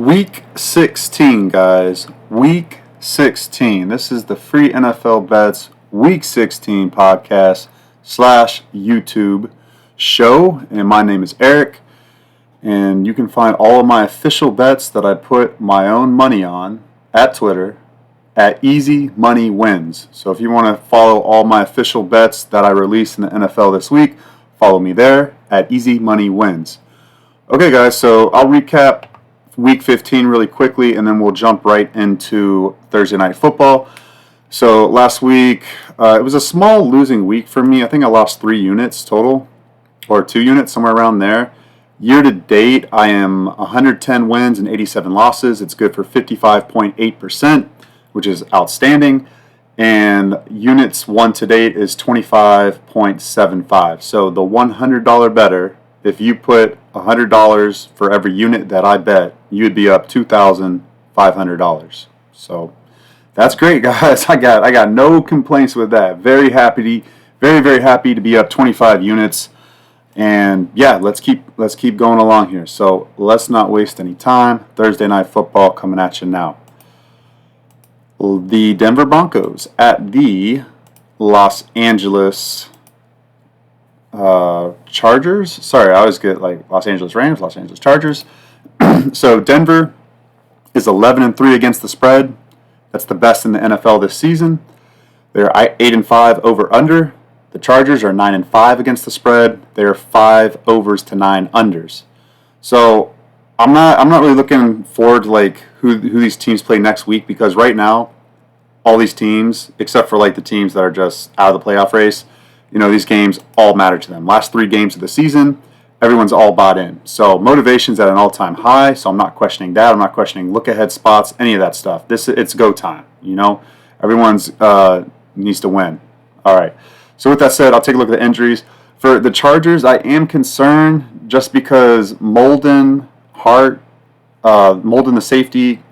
Week 16, guys. Week 16. This is the Free NFL Bets Week 16 podcast / YouTube show. And my name is Eric. And you can find all of my official bets that I put my own money on at Twitter at Easy Money Wins. So if you want to follow all my official bets that I released in the NFL this week, follow me there at Easy Money Wins. Okay, guys, so I'll recap Week 15 really quickly, and then we'll jump right into Thursday Night Football. So last week, it was a small losing week for me. I think I lost 3 units total, or 2 units, somewhere around there. Year to date, I am 110 wins and 87 losses. It's good for 55.8%, which is outstanding. And units won to date is 25.75. So the $100 better, if you put $100 for every unit that I bet, you'd be up $2,500. So that's great, guys. I got no complaints with that. Very happy to be up 25 units. And yeah, let's keep going along here. So let's not waste any time. Thursday Night Football coming at you now. The Denver Broncos at the Los Angeles Chargers. Sorry, I always get like Los Angeles Rams, Los Angeles Chargers. So Denver is 11-3 against the spread. That's the best in the NFL this season. They're 8-5 over under. The Chargers are 9-5 against the spread. They are 5 overs to 9 unders. So I'm not really looking forward to like who these teams play next week, because right now all these teams, except for like the teams that are just out of the playoff race, you know, these games all matter to them. Last 3 games of the season, everyone's all bought in. So motivation's at an all-time high, so I'm not questioning that. I'm not questioning look-ahead spots, any of that stuff. It's go time, you know? Everyone's needs to win. All right. So with that said, I'll take a look at the injuries. For the Chargers, I am concerned just because Molden the safety,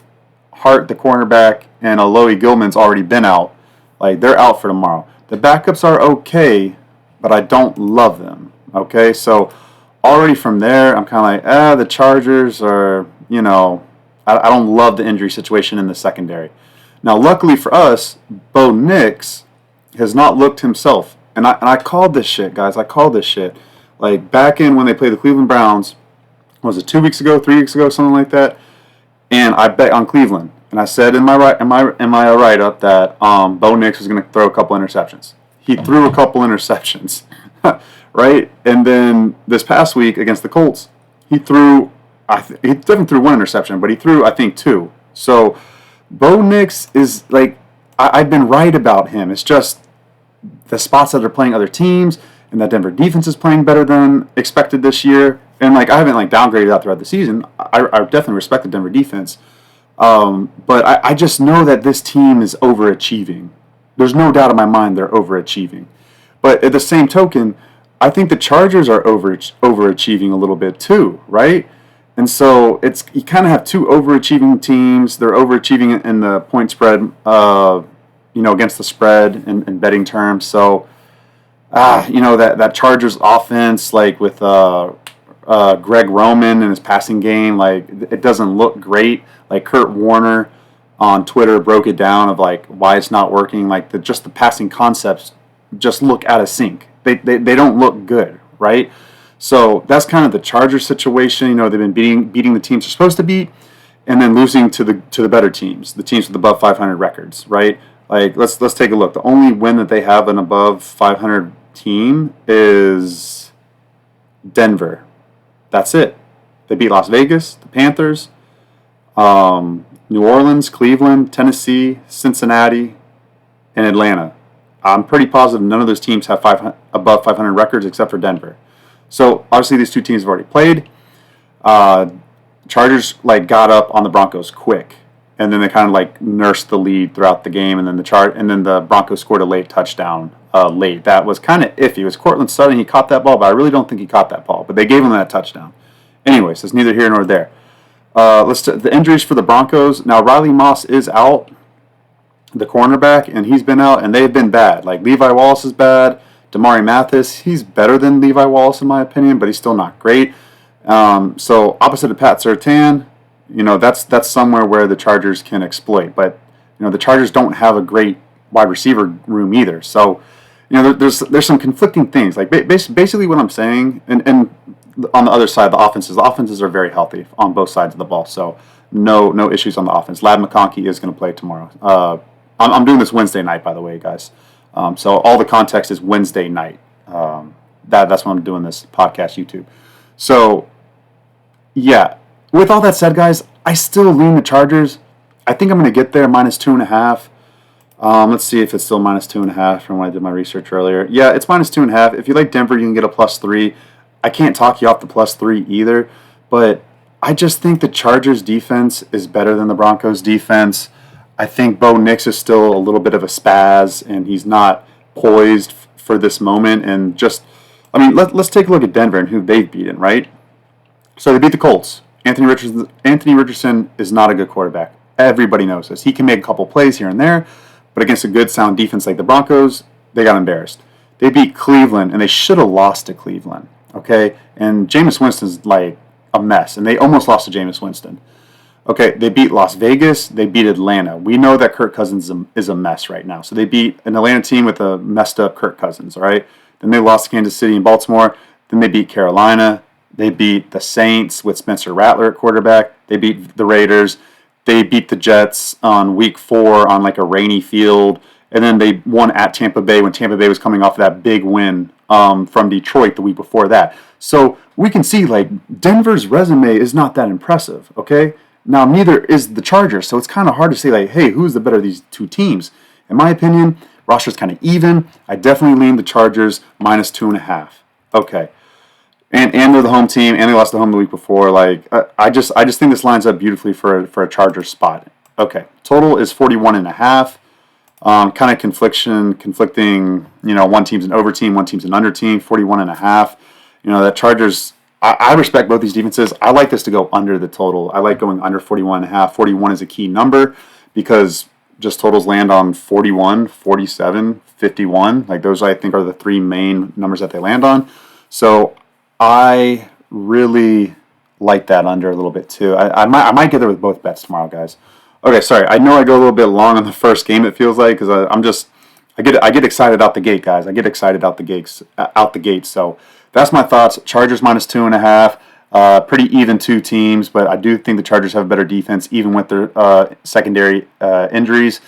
Hart the cornerback, and Alohi Gilman's already been out. Like, they're out for tomorrow. The backups are okay, but I don't love them. Okay, so already from there, I'm kind of like, the Chargers are, you know, I don't love the injury situation in the secondary. Now, luckily for us, Bo Nix has not looked himself. And I called this shit, guys. I called this shit. Like, back in when they played the Cleveland Browns, was it 2 weeks ago, 3 weeks ago, something like that? And I bet on Cleveland. And I said in my write-up that Bo Nix was going to throw a couple interceptions. He threw a couple interceptions, right? And then this past week against the Colts, he definitely threw 1 interception, but he threw, I think, 2. So Bo Nix is like, I've been right about him. It's just the spots that are playing other teams, and that Denver defense is playing better than expected this year. And like, I haven't like downgraded that throughout the season. I definitely respect the Denver defense. But I just know that this team is overachieving. There's no doubt in my mind they're overachieving. But at the same token, I think the Chargers are overachieving a little bit too, right? And so you kind of have 2 overachieving teams. They're overachieving in the point spread, against the spread in betting terms. So, that Chargers offense, like with Greg Roman and his passing game, like it doesn't look great. Like Kurt Warner on Twitter broke it down of like why it's not working. Like the passing concepts just look out of sync. They don't look good, right? So that's kind of the Chargers situation. You know, they've been beating the teams they're supposed to beat, and then losing to the better teams, the teams with above 500 records, right? Like let's take a look. The only win that they have an above 500 team is Denver. That's it. They beat Las Vegas, the Panthers, New Orleans, Cleveland, Tennessee, Cincinnati, and Atlanta. I'm pretty positive none of those teams have above 500 records except for Denver. So obviously these 2 teams have already played. Chargers like got up on the Broncos quick, and then they kind of like nursed the lead throughout the game, and then the Broncos scored a late touchdown. Late. That was kind of iffy. It was Cortland Sutton. He caught that ball, but I really don't think he caught that ball. But they gave him that touchdown. Anyways, it's neither here nor there. The injuries for the Broncos. Now, Riley Moss is out, the cornerback, and he's been out, and they've been bad. Like, Levi Wallace is bad. Damari Mathis, he's better than Levi Wallace in my opinion, but he's still not great. So, opposite of Pat Surtain, that's somewhere where the Chargers can exploit. But the Chargers don't have a great wide receiver room either. So there's some conflicting things. Like basically what I'm saying, and on the other side, the offenses are very healthy on both sides of the ball. So no issues on the offense. Ladd McConkey is going to play tomorrow. I'm doing this Wednesday night, by the way, guys. So all the context is Wednesday night. That's when I'm doing this podcast, YouTube. So yeah, with all that said, guys, I still lean the Chargers. I think I'm going to get there -2.5. Let's see if it's still -2.5 from when I did my research earlier. Yeah, it's -2.5. If you like Denver, you can get a +3. I can't talk you off the +3 either, but I just think the Chargers defense is better than the Broncos defense. I think Bo Nix is still a little bit of a spaz, and he's not poised for this moment. And let's take a look at Denver and who they've beaten, right? So they beat the Colts. Anthony Richardson is not a good quarterback. Everybody knows this. He can make a couple plays here and there, but against a good, sound defense like the Broncos, they got embarrassed. They beat Cleveland, and they should have lost to Cleveland, okay? And Jameis Winston's like a mess, and they almost lost to Jameis Winston. Okay, they beat Las Vegas. They beat Atlanta. We know that Kirk Cousins is a mess right now. So they beat an Atlanta team with a messed up Kirk Cousins, all right? Then they lost to Kansas City and Baltimore. Then they beat Carolina. They beat the Saints with Spencer Rattler at quarterback. They beat the Raiders. They beat the Jets on week 4 on like a rainy field. And then they won at Tampa Bay when Tampa Bay was coming off of that big win from Detroit the week before that. So we can see like Denver's resume is not that impressive, okay? Now, neither is the Chargers, so it's kind of hard to say, like, hey, who's the better of these two teams? In my opinion, roster's kind of even. I definitely lean the Chargers -2.5. Okay. And they're the home team, and they lost the home the week before. Like, I just think this lines up beautifully for a Chargers spot. Okay. Total is 41.5. Kind of conflicting, one team's an over team, one team's an under team, 41.5. That Chargers... I respect both these defenses. I like this to go under the total. I like going under 41.5. 41 is a key number because just totals land on 41, 47, 51. Like those I think are the 3 main numbers that they land on. So I really like that under a little bit too. I might get there with both bets tomorrow, guys. Okay, sorry. I know I go a little bit long on the first game. It feels like because I get excited out the gate, guys. I get excited out the gate. So. That's my thoughts. Chargers -2.5. Pretty even two teams, but I do think the Chargers have a better defense, even with their secondary injuries.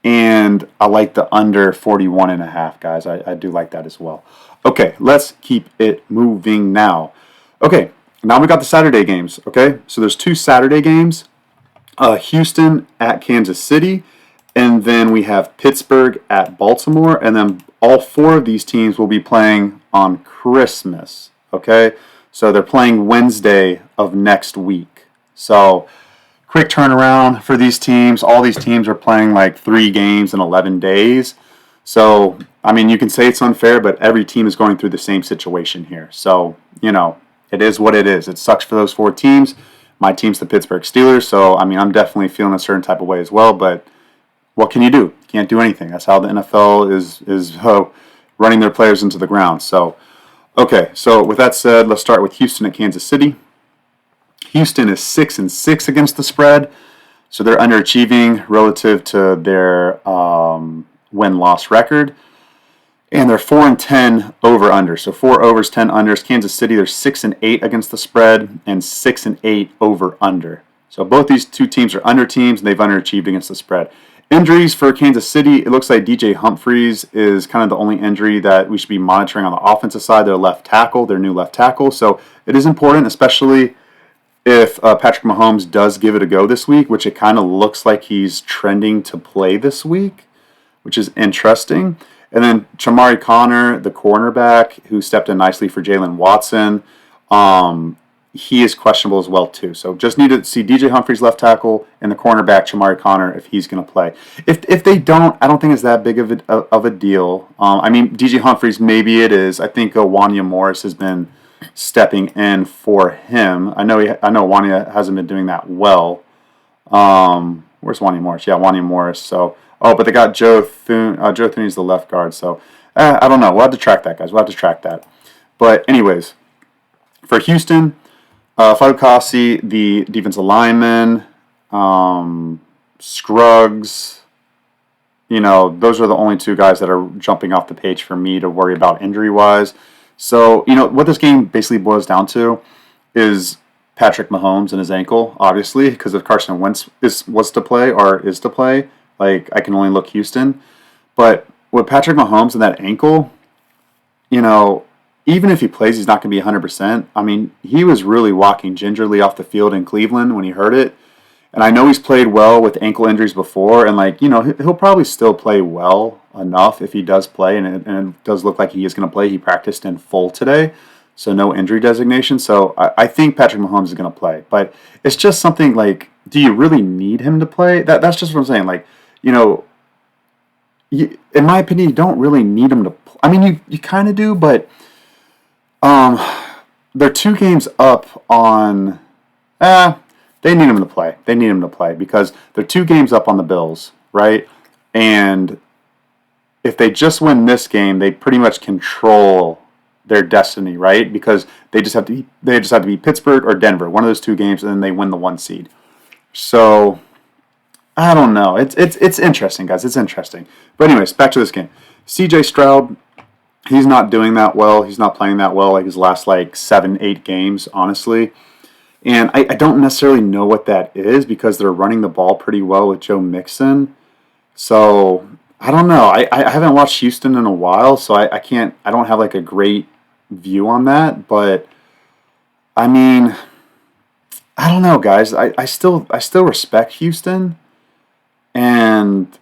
And I like the under 41.5, guys. I do like that as well. Okay, let's keep it moving now. Okay, now we got the Saturday games. Okay, so there's 2 Saturday games. Houston at Kansas City, and then we have Pittsburgh at Baltimore, and then all 4 of these teams will be playing on Christmas, okay? So they're playing Wednesday of next week. So quick turnaround for these teams. All these teams are playing like 3 games in 11 days. So, I mean, you can say it's unfair, but every team is going through the same situation here. So, it is what it is. It sucks for those 4 teams. My team's the Pittsburgh Steelers, so, I mean, I'm definitely feeling a certain type of way as well, but what can you do? Can't do anything. That's how the NFL is running their players into the ground. So, okay. So with that said, let's start with Houston at Kansas City. Houston is 6-6 against the spread, so they're underachieving relative to their win-loss record, and they're 4-10 over/under. So 4 overs, 10 unders. Kansas City, they're 6-8 against the spread and 6-8 over/under. So both these two teams are under teams, and they've underachieved against the spread. Injuries for Kansas City, it looks like DJ Humphries is kind of the only injury that we should be monitoring on the offensive side. Their left tackle, their new left tackle. So it is important, especially if Patrick Mahomes does give it a go this week, which it kind of looks like he's trending to play this week, which is interesting. And then Chamari Connor, the cornerback, who stepped in nicely for Jalen Watson, he is questionable as well too. So just need to see DJ Humphries left tackle and the cornerback Chamari Connor if he's going to play. If they don't, I don't think it's that big of a deal. I mean, DJ Humphries, maybe it is. I think Wanya Morris has been stepping in for him. I know Wanya hasn't been doing that well. Where's Wanya Morris? Yeah, Wanya Morris. So but they got Joe Thune. Joe Thune is the left guard. So I don't know. We'll have to track that, guys. We'll have to track that. But anyways, for Houston. Fatukasi, the defensive lineman, Scruggs, those are the only two guys that are jumping off the page for me to worry about injury-wise. So, what this game basically boils down to is Patrick Mahomes and his ankle, obviously, because if Carson Wentz was to play or is to play, I can only look Houston. But with Patrick Mahomes and that ankle, even if he plays, he's not going to be 100%. I mean, he was really walking gingerly off the field in Cleveland when he hurt it. And I know he's played well with ankle injuries before, and he'll probably still play well enough if he does play, and it does look like he is going to play. He practiced in full today, so no injury designation. So I think Patrick Mahomes is going to play, but it's just something do you really need him to play? That's just what I'm saying. In my opinion, you don't really need him to. I mean, you kind of do, but they're 2 games up on. They need him to play. They need him to play because they're 2 games up on the Bills, right? And if they just win this game, they pretty much control their destiny, right? Because they just have to beat Pittsburgh or Denver, one of those 2 games, and then they win the 1 seed. So I don't know. It's interesting, guys. It's interesting. But anyways, back to this game. C.J. Stroud, he's not doing that well. He's not playing that well his last 7-8 games, honestly. And I don't necessarily know what that is because they're running the ball pretty well with Joe Mixon. So I don't know. I haven't watched Houston in a while, so I don't have a great view on that. But I mean, I don't know, guys. I still respect Houston, and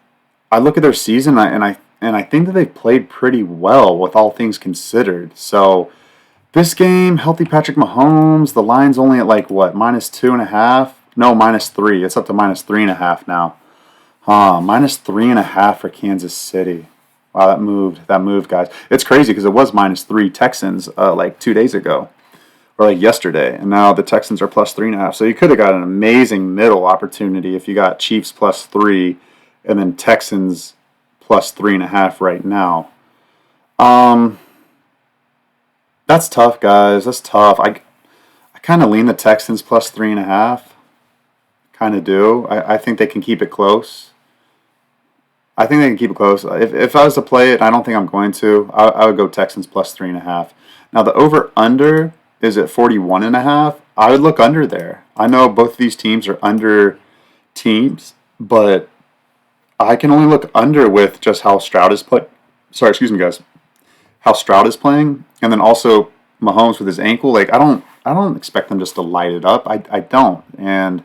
I look at their season and I think that they've played pretty well with all things considered. So this game, healthy Patrick Mahomes, the line's only at -2.5? No, -3. It's up to -3.5 now. -3.5 for Kansas City. Wow, that moved, guys. It's crazy because it was -3 Texans 2 days ago, or yesterday, and now the Texans are +3.5. So you could have got an amazing middle opportunity if you got Chiefs +3 and then Texans +3.5 right now. That's tough, guys. That's tough. I kind of lean the Texans +3.5. Kind of do. I think they can keep it close. I think they can keep it close. If I was to play it, I don't think I'm going to. I would go Texans +3.5. Now the over/under is at 41.5. I would look under there. I know both of these teams are under teams, but I can only look under with just how Stroud is playing. Sorry, excuse me, guys. How Stroud is playing, and then also Mahomes with his ankle. I don't expect them just to light it up. I don't, and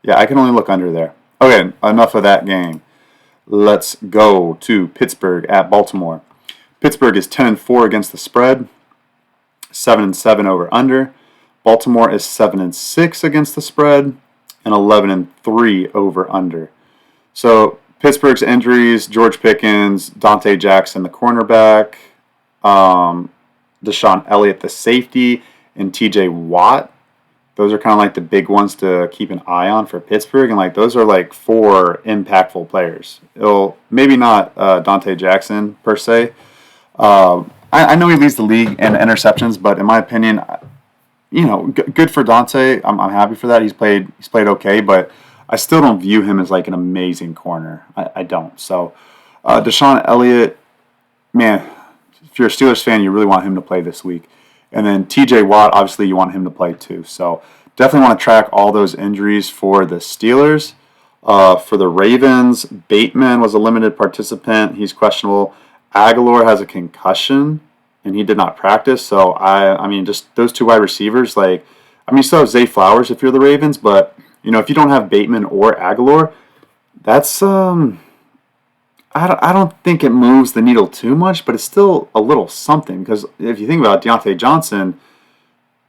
yeah, I can only look under there. Okay, enough of that game. Let's go to Pittsburgh at Baltimore. Pittsburgh is 10-4 against the spread, 7-7 over under. Baltimore is 7-6 against the spread, and 11-3 over under. So Pittsburgh's injuries: George Pickens, Dante Jackson, the cornerback, Deshaun Elliott, the safety, and T.J. Watt. Those are kind of the big ones to keep an eye on for Pittsburgh, and those are 4 impactful players. Maybe not Dante Jackson per se. I know he leads the league in interceptions, but in my opinion, good for Dante. I'm happy for that. He's played okay, but I still don't view him as an amazing corner. I don't. So Deshaun Elliott, man, if you're a Steelers fan, you really want him to play this week. And then T.J. Watt, obviously you want him to play too. So definitely want to track all those injuries for the Steelers. For the Ravens, Bateman was a limited participant. He's questionable. Aguilar has a concussion, and he did not practice. So, I mean, just those 2 wide receivers, you still have Zay Flowers if you're the Ravens, but, if you don't have Bateman or Aguilar, that's, I don't think it moves the needle too much, but it's still a little something, because if you think about Deontay Johnson,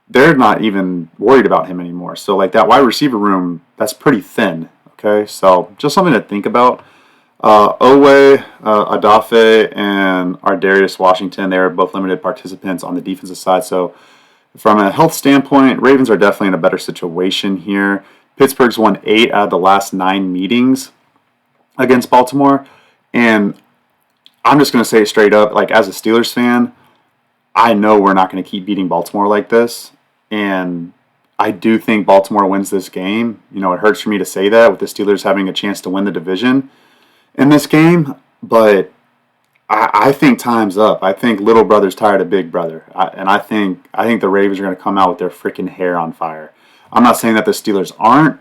they're not even worried about him anymore. So, that wide receiver room, that's pretty thin, okay? So, just something to think about. Owe, Adafe, and Ardarius Washington, they're both limited participants on the defensive side. So, from a health standpoint, Ravens are definitely in a better situation here. Pittsburgh's won 8 out of the last 9 meetings against Baltimore. And I'm just going to say it straight up, as a Steelers fan, I know we're not going to keep beating Baltimore like this. And I do think Baltimore wins this game. You know, it hurts for me to say that with the Steelers having a chance to win the division in this game, but I think time's up. I think little brother's tired of big brother, and I think the Ravens are going to come out with their freaking hair on fire. I'm not saying that the Steelers aren't,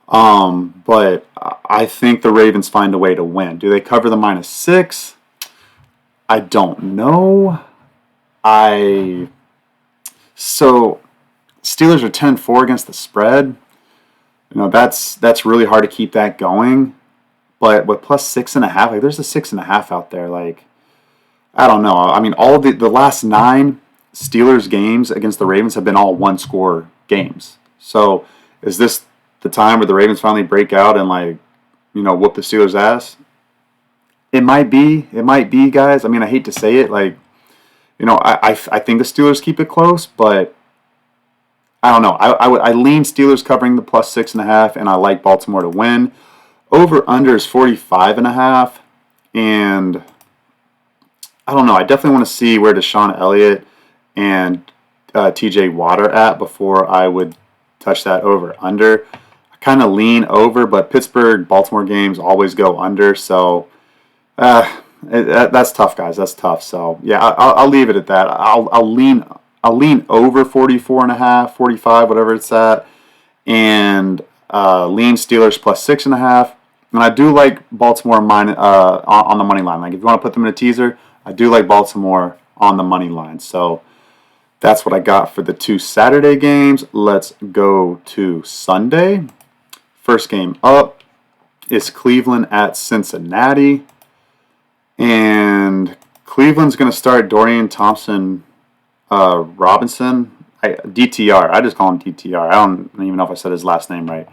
but I think the Ravens find a way to win. Do they cover the -6? I don't know. I so Steelers are 10-4 against the spread. You know, that's really hard to keep that going. But with +6.5, like there's a 6.5 out there. Like, I don't know. I mean, all the last 9 Steelers games against the Ravens have been all one-score games. So is this the time where the Ravens finally break out and, like, you know, whoop the Steelers' ass? It might be. It might be, guys. I mean, I hate to say it. Like, you know, I think the Steelers keep it close, but I don't know. I lean Steelers covering the +6.5, and I like Baltimore to win. Over under is 45.5, and I don't know. I definitely want to see where Deshaun Elliott and T.J. Watt are at before I would touch that over under. I kind of lean over, but Pittsburgh Baltimore games always go under, so that's tough, guys. That's tough. So yeah, I'll leave it at that. I'll lean over 44.5, 45, whatever it's at, and lean Steelers +6.5. And I do like Baltimore on the money line. Like, if you want to put them in a teaser, I do like Baltimore on the money line. So that's what I got for the 2 Saturday games. Let's go to Sunday. First game up is Cleveland at Cincinnati. And Cleveland's going to start Dorian Thompson Robinson. DTR. I just call him DTR. I don't even know if I said his last name right.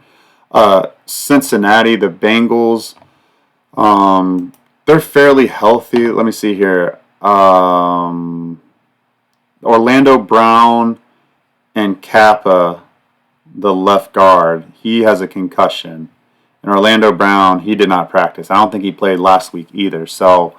Cincinnati, the Bengals, they're fairly healthy. Let me see here. Orlando Brown and Kappa, the left guard, he has a concussion. And Orlando Brown, he did not practice. I don't think he played last week either. So,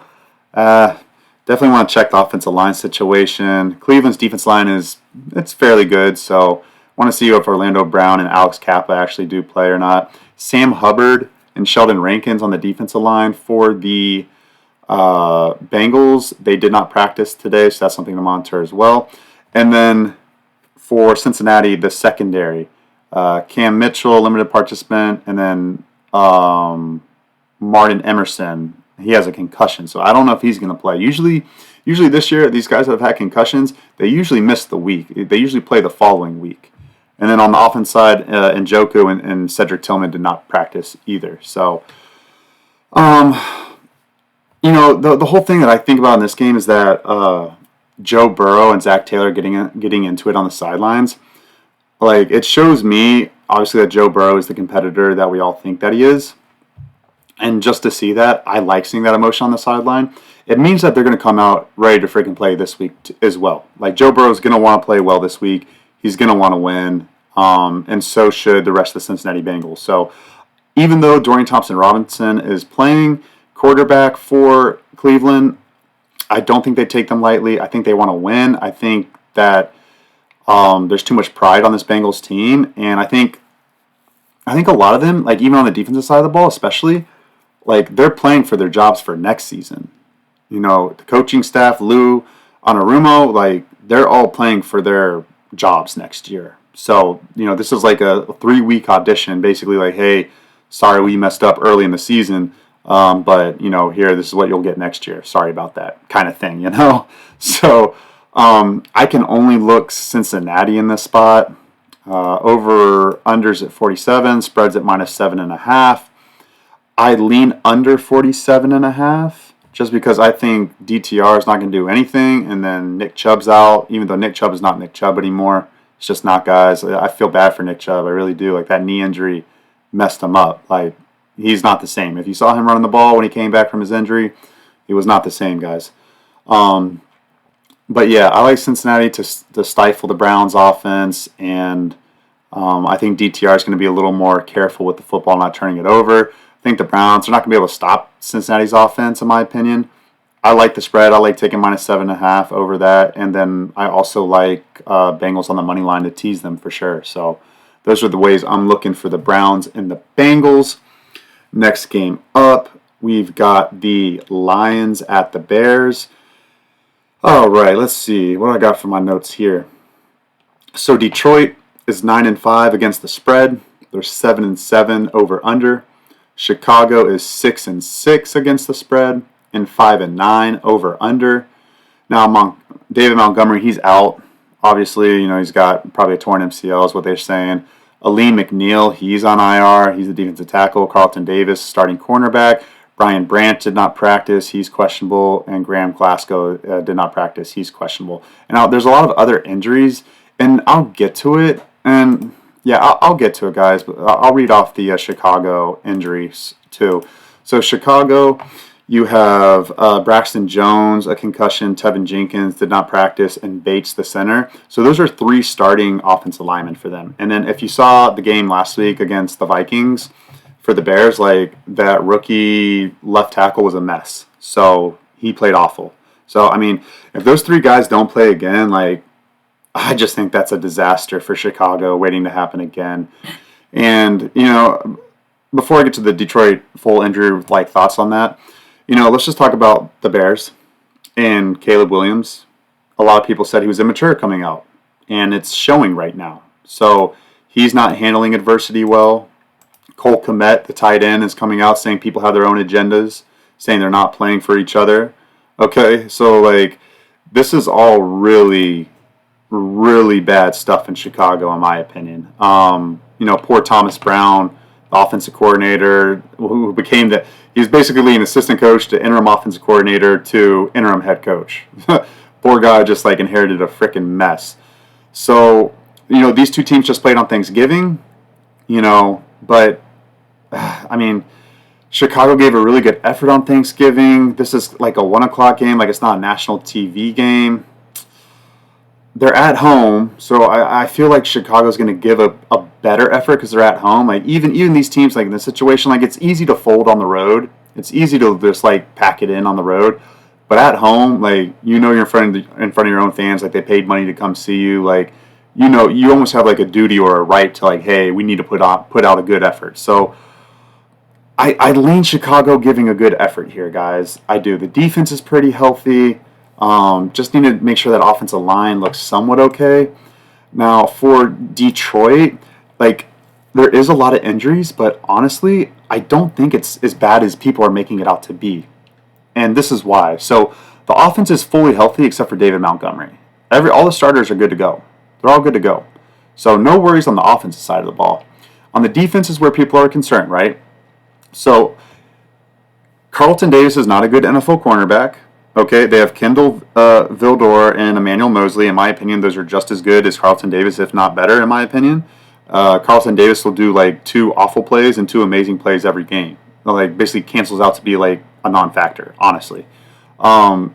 definitely want to check the offensive line situation. Cleveland's defense line it's fairly good. So, want to see if Orlando Brown and Alex Kappa actually do play or not. Sam Hubbard and Sheldon Rankins on the defensive line for the Bengals. They did not practice today, so that's something to monitor as well. And then for Cincinnati, the secondary, Cam Mitchell, limited participant, and then Martin Emerson. He has a concussion, so I don't know if he's going to play. Usually this year, these guys that have had concussions, they usually miss the week. They usually play the following week. And then on the offense side, Njoku and Cedric Tillman did not practice either. So, you know, the whole thing that I think about in this game is that Joe Burrow and Zach Taylor getting into it on the sidelines. Like, it shows me, obviously, that Joe Burrow is the competitor that we all think that he is. And just to see that, I like seeing that emotion on the sideline. It means that they're going to come out ready to freaking play this week as well. Like, Joe Burrow is going to want to play well this week. He's going to want to win, and so should the rest of the Cincinnati Bengals. So even though Dorian Thompson-Robinson is playing quarterback for Cleveland, I don't think they take them lightly. I think they want to win. I think that there's too much pride on this Bengals team, and I think a lot of them, like even on the defensive side of the ball especially, like they're playing for their jobs for next season. You know, the coaching staff, Lou, Anarumo, like they're all playing for their jobs next year. So, you know, this is like a 3-week audition, basically like, hey, sorry we messed up early in the season, but, you know, here, this is what you'll get next year. Sorry about that kind of thing, you know? So, I can only look Cincinnati in this spot. Over-unders at 47, spreads at -7.5. I lean under 47.5. Just because I think DTR is not going to do anything, and then Nick Chubb's out, even though Nick Chubb is not Nick Chubb anymore. It's just not, guys. I feel bad for Nick Chubb. I really do. Like, that knee injury messed him up. Like, he's not the same. If you saw him running the ball when he came back from his injury, he was not the same, guys. But, yeah, I like Cincinnati to stifle the Browns' offense, and I think DTR is going to be a little more careful with the football, not turning it over. I think the Browns are not going to be able to stop Cincinnati's offense, in my opinion. I like the spread. I like taking -7.5 over that. And then I also like Bengals on the money line to tease them for sure. So those are the ways I'm looking for the Browns and the Bengals. Next game up, we've got the Lions at the Bears. All right, let's see what I got for my notes here. So Detroit is 9-5 against the spread. They're 7-7 over under. Chicago is 6-6 against the spread and 5-9 over under. Now David Montgomery, he's out. Obviously, he's got probably a torn MCL is what they're saying. Aleem McNeil, he's on IR. He's a defensive tackle. Carlton Davis, starting cornerback. Brian Branch did not practice. He's questionable. And Graham Glasgow did not practice. He's questionable. And now there's a lot of other injuries, and I'll get to it. And yeah, I'll get to it, guys. But I'll read off the Chicago injuries too. So Chicago, you have Braxton Jones, a concussion. Tevin Jenkins did not practice, and Bates, the center. So those are 3 starting offensive linemen for them. And then if you saw the game last week against the Vikings for the Bears, like that rookie left tackle was a mess. So he played awful. So, I mean, if those 3 guys don't play again, like, I just think that's a disaster for Chicago waiting to happen again. And, before I get to the Detroit full injury thoughts on that, let's just talk about the Bears and Caleb Williams. A lot of people said he was immature coming out, and it's showing right now. So he's not handling adversity well. Cole Kmet, the tight end, is coming out saying people have their own agendas, saying they're not playing for each other. Okay, so this is all really, really bad stuff in Chicago, in my opinion. Poor Thomas Brown, the offensive coordinator, who became he was basically an assistant coach to interim offensive coordinator to interim head coach. Poor guy just inherited a freaking mess. So, these 2 teams just played on Thanksgiving, but I mean, Chicago gave a really good effort on Thanksgiving. This is a 1 o'clock game, it's not a national TV game. They're at home, so I feel like Chicago's going to give a better effort because they're at home. Even these teams, in this situation, it's easy to fold on the road. It's easy to just pack it in on the road. But at home, you're in front of your own fans. They paid money to come see you. You almost have a duty or a right to hey, we need to put out a good effort. So I lean Chicago giving a good effort here, guys. I do. The defense is pretty healthy. Just need to make sure that offensive line looks somewhat okay. Now, for Detroit, there is a lot of injuries, but honestly, I don't think it's as bad as people are making it out to be. And this is why. So, the offense is fully healthy except for David Montgomery. All the starters are good to go. They're all good to go. So, no worries on the offensive side of the ball. On the defense is where people are concerned, right? So, Carlton Davis is not a good NFL cornerback. Okay, they have Kendall Vildor and Emmanuel Mosley. In my opinion, those are just as good as Carlton Davis, if not better, in my opinion. Carlton Davis will do 2 awful plays and 2 amazing plays every game. Basically cancels out to be a non-factor, honestly.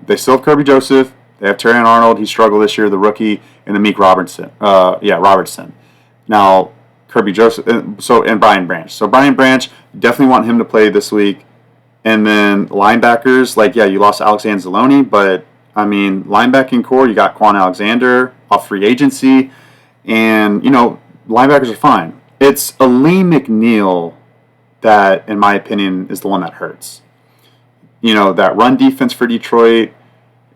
They still have Kirby Joseph. They have Terrion Arnold. He struggled this year, the rookie, and Amik Robertson. Robertson. Now, Kirby Joseph, and Brian Branch. So Brian Branch, definitely want him to play this week. And then linebackers, you lost Alex Anzalone, but, linebacking core, you got Quan Alexander off free agency, and, linebackers are fine. It's Aleem McNeil that, in my opinion, is the one that hurts. That run defense for Detroit,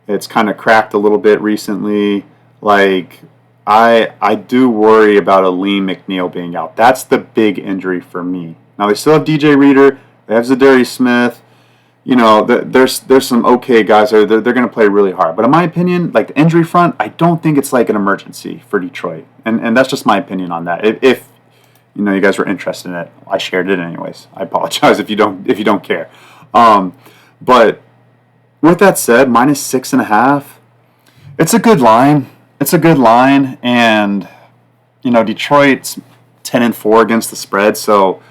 it's kind of cracked a little bit recently. I do worry about Aleem McNeil being out. That's the big injury for me. Now, they still have DJ Reader. They have Zadarius Smith. There's some okay guys there. They're going to play really hard. But in my opinion, the injury front, I don't think it's an emergency for Detroit. And that's just my opinion on that. If you guys were interested in it, I shared it anyways. I apologize if you don't care. But with that said, -6.5, it's a good line. It's a good line. And, Detroit's 10-4 against the spread. So,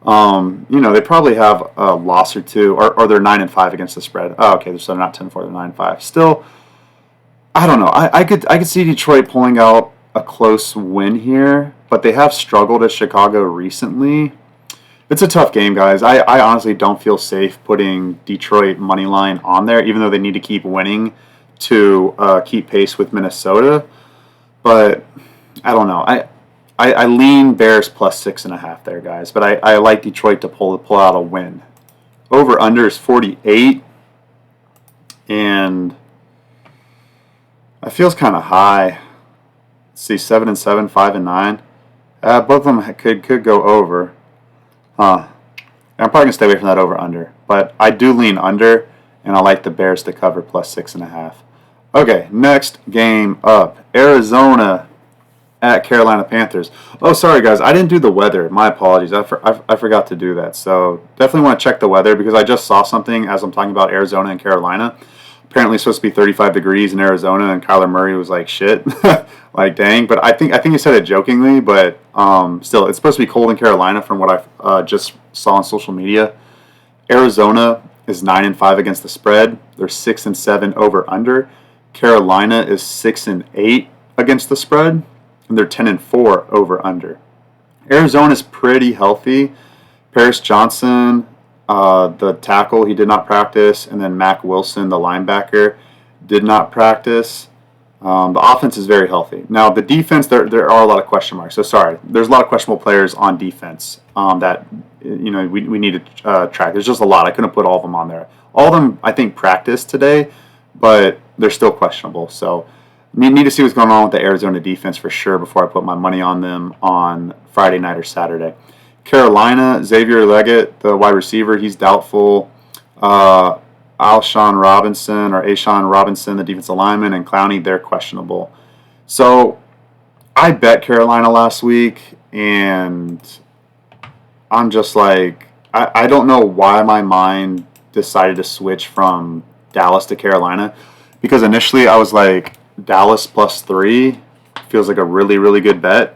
they probably have a loss or 2, or they're 9-5 against the spread. Oh, okay, so they're not 10-4, they're 9-5. Still, I don't know. I could see Detroit pulling out a close win here, but they have struggled at Chicago recently. It's a tough game, guys. I honestly don't feel safe putting Detroit money line on there, even though they need to keep winning to keep pace with Minnesota. But I don't know. I lean Bears plus 6.5 there, guys. But I like Detroit to pull out a win. Over under is 48, and that feels kind of high. Let's see, 7-7, 5-9. Both of them could go over. I'm probably gonna stay away from that over under, but I do lean under, and I like the Bears to cover plus 6.5. Okay, next game up, Arizona at Carolina Panthers. Oh, sorry guys, I didn't do the weather. My apologies. I forgot to do that. So definitely want to check the weather because I just saw something as I'm talking about Arizona and Carolina. Apparently it's supposed to be 35 degrees in Arizona, and Kyler Murray was like, shit. Like, dang. But I think he said it jokingly, but still, it's supposed to be cold in Carolina from what I just saw on social media. Arizona is 9-5 against the spread. They're 6-7 over under. Carolina is 6-8 against the spread, and they're 10-4 over under. Arizona's pretty healthy. Paris Johnson, the tackle, he did not practice, and then Mac Wilson, the linebacker, did not practice. The offense is very healthy. Now, the defense, there are a lot of question marks. So, sorry, there's a lot of questionable players on defense that we need to track. There's just a lot. I couldn't put all of them on there. All of them, I think, practiced today, but they're still questionable. So, need to see what's going on with the Arizona defense for sure before I put my money on them on Friday night or Saturday. Carolina, Xavier Leggett, the wide receiver, he's doubtful. Alshon Robinson or Ashawn Robinson, the defensive lineman, and Clowney, they're questionable. So I bet Carolina last week, and I'm just like, I don't know why my mind decided to switch from Dallas to Carolina, because initially I was like, Dallas +3 feels like a really, really good bet.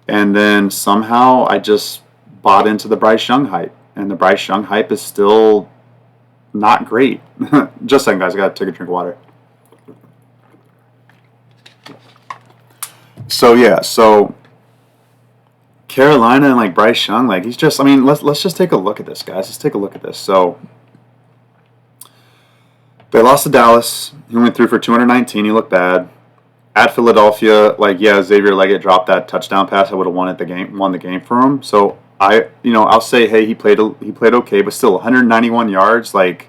And then somehow I just bought into the Bryce Young hype. And the Bryce Young hype is still not great. Just a second, guys. I got to take a drink of water. So Carolina and like Bryce Young, like he's just, let's just take a look at this, guys. Let's take a look at this. So they lost to Dallas. He went through for 219. He looked bad. At Philadelphia, Xavier Leggett dropped that touchdown pass. I would have won the game for him. So I'll say, hey, he played okay, but still 191 yards. It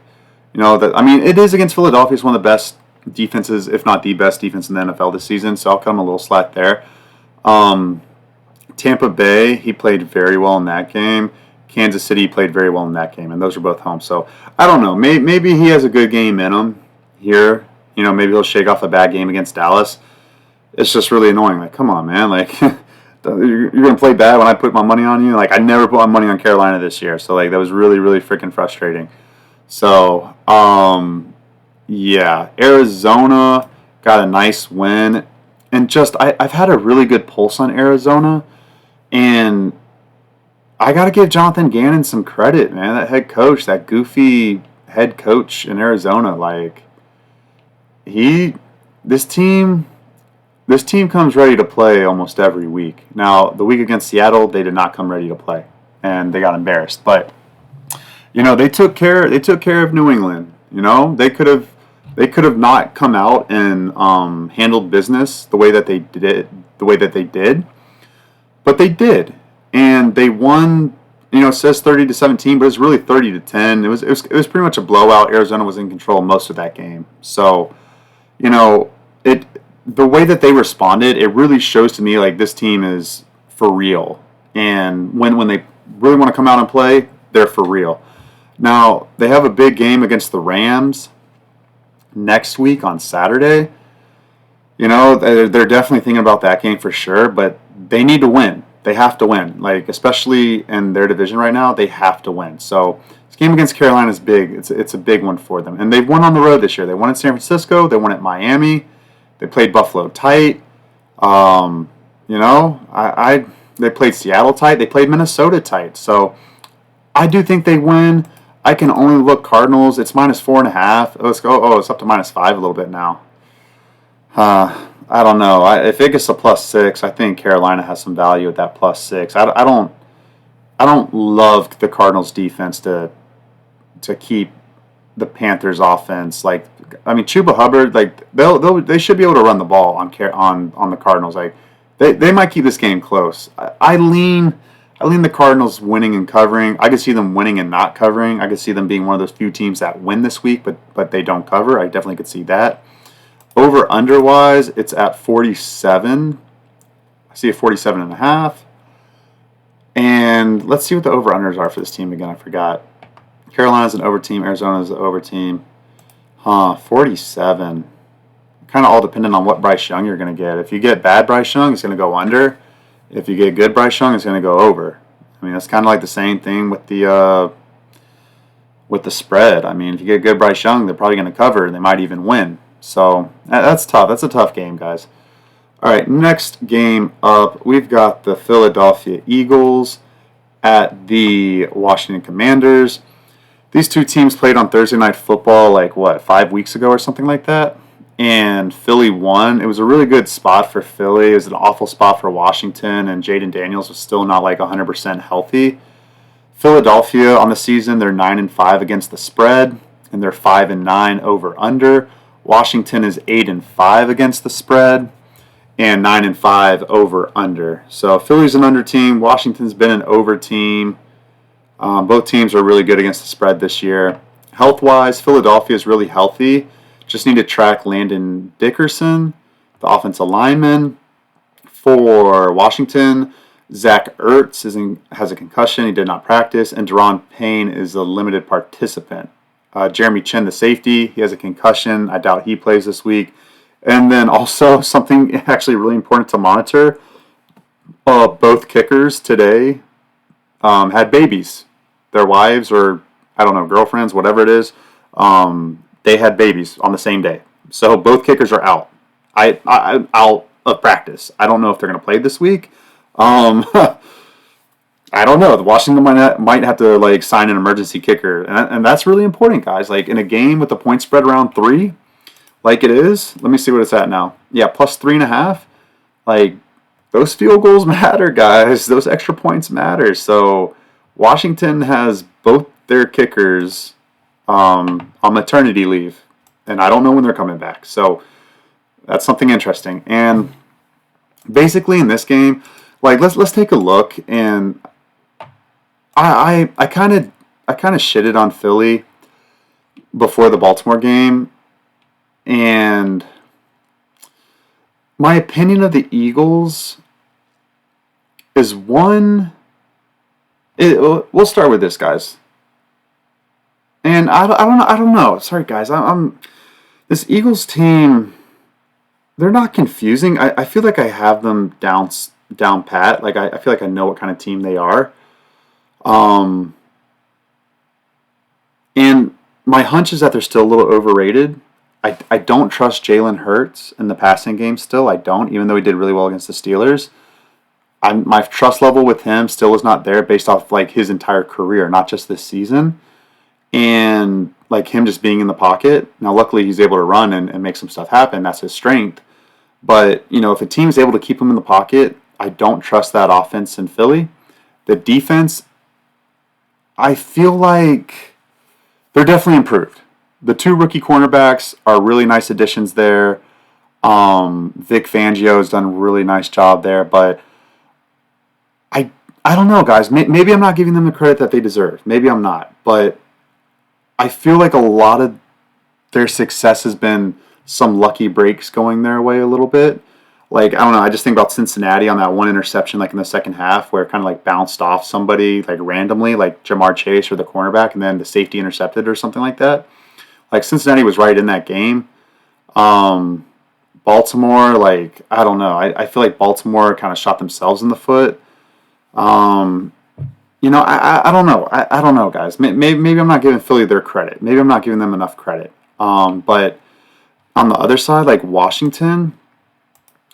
is against Philadelphia. It's one of the best defenses, if not the best defense in the NFL this season. So I'll cut him a little slack there. Tampa Bay, he played very well in that game. Kansas City played very well in that game, and those are both home. So I don't know. Maybe he has a good game in him here. Maybe he'll shake off a bad game against Dallas. It's just really annoying. Like, come on, man. Like, you're going to play bad when I put my money on you? Like, I never put my money on Carolina this year. So, that was really, really freaking frustrating. So, Arizona got a nice win. And just, I've had a really good pulse on Arizona. And I got to give Jonathan Gannon some credit, man. That head coach, that goofy head coach in Arizona, this team comes ready to play almost every week. Now, the week against Seattle, they did not come ready to play, and they got embarrassed. But they took care of New England. They could have not come out and handled business the way that they did, but they did, and they won. It says 30-17, but it's really 30-10. It was pretty much a blowout. Arizona was in control most of that game. So, the way that they responded, it really shows to me this team is for real. And when they really want to come out and play, they're for real. Now, they have a big game against the Rams next week on Saturday. They're definitely thinking about that game for sure, but they need to win. They have to win. Especially in their division right now, they have to win. So this game against Carolina is big. It's a big one for them. And they've won on the road this year. They won at San Francisco. They won at Miami. They played Buffalo tight. They played Seattle tight. They played Minnesota tight. So I do think they win. I can only look Cardinals. It's -4.5. Let's go. Oh, it's up to -5 a little bit now. I don't know. If it gets a +6, I think Carolina has some value at that +6. I don't love the Cardinals defense to keep the Panthers offense. Chuba Hubbard, they should be able to run the ball on the Cardinals. They might keep this game close. I lean the Cardinals winning and covering. I could see them winning and not covering. I could see them being one of those few teams that win this week, but they don't cover. I definitely could see that. Over under wise, it's at 47. I see a 47 and a half. And let's see what the over unders are for this team again. I forgot. Carolina's an over team. Arizona's an over team. 47. Kind of all dependent on what Bryce Young you're going to get. If you get bad Bryce Young, it's going to go under. If you get good Bryce Young, it's going to go over. I mean, that's kind of like the same thing with the spread. I mean, if you get good Bryce Young, they're probably going to cover. They might even win. So that's tough. That's a tough game, guys. All right, next game up, we've got the Philadelphia Eagles at the Washington Commanders. These two teams played on Thursday Night Football 5 weeks ago or something like that. And Philly won. It was a really good spot for Philly. It was an awful spot for Washington, and Jaden Daniels was still not 100% healthy. Philadelphia on the season, they're 9-5 against the spread, and they're 5-9 over under. Washington is 8-5 against the spread, and 9-5 over under. So Philly's an under team. Washington's been an over team. Both teams are really good against the spread this year. Health-wise, Philadelphia is really healthy. Just need to track Landon Dickerson, the offensive lineman. For Washington, Zach Ertz has a concussion. He did not practice. And Deron Payne is a limited participant. Jeremy Chin, the safety, he has a concussion. I doubt he plays this week. And then also something actually really important to monitor. Both kickers today had babies. Their wives or, I don't know, girlfriends, whatever it is, they had babies on the same day. So both kickers are out. Out of practice. I don't know if they're going to play this week. I don't know. The Washington might have to sign an emergency kicker, and that's really important, guys. In a game with the point spread around 3, like it is. Let me see what it's at now. Yeah, plus 3.5. Those field goals matter, guys. Those extra points matter. So Washington has both their kickers on maternity leave, and I don't know when they're coming back. So that's something interesting. And basically in this game, let's take a look. And I kind of shitted on Philly before the Baltimore game, and my opinion of the Eagles is we'll start with this, guys. And I don't know. Sorry, guys. This Eagles team. They're not confusing. I feel like I have them down pat. I feel like I know what kind of team they are. And my hunch is that they're still a little overrated. I don't trust Jalen Hurts in the passing game still. I don't, even though he did really well against the Steelers. My trust level with him still is not there based off his entire career, not just this season. And him just being in the pocket. Now, luckily, he's able to run and make some stuff happen. That's his strength. But, if a team is able to keep him in the pocket, I don't trust that offense in Philly. The defense, I feel like they're definitely improved. The 2 rookie cornerbacks are really nice additions there. Vic Fangio has done a really nice job there. But I don't know, guys. Maybe I'm not giving them the credit that they deserve. Maybe I'm not. But I feel like a lot of their success has been some lucky breaks going their way a little bit. I don't know, I just think about Cincinnati on that one interception in the second half where it kind of bounced off somebody randomly, Jamar Chase or the cornerback, and then the safety intercepted or something like that. Cincinnati was right in that game. Baltimore, I don't know. I feel like Baltimore kind of shot themselves in the foot. I don't know. I don't know, guys. Maybe I'm not giving Philly their credit. Maybe I'm not giving them enough credit. But on the other side, Washington,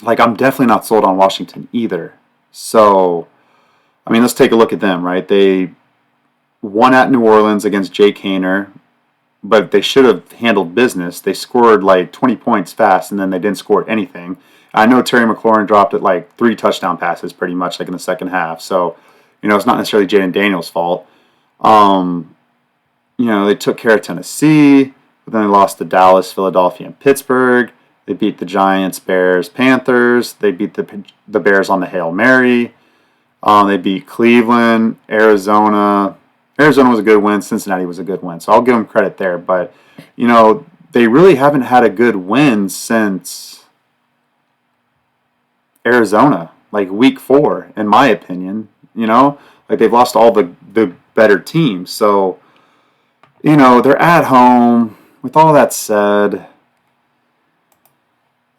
I'm definitely not sold on Washington either. So, let's take a look at them, right? They won at New Orleans against Jake Haener, but they should have handled business. They scored 20 points fast, and then they didn't score anything. I know Terry McLaurin dropped it 3 touchdown passes pretty much in the second half. So, it's not necessarily Jaden Daniels' fault. They took care of Tennessee, but then they lost to Dallas, Philadelphia, and Pittsburgh. They beat the Giants, Bears, Panthers. They beat the Bears on the Hail Mary. They beat Cleveland, Arizona. Arizona was a good win. Cincinnati was a good win. So I'll give them credit there. But, they really haven't had a good win since Arizona, like week 4, in my opinion. Like they've lost all the better teams. So, they're at home. With all that said,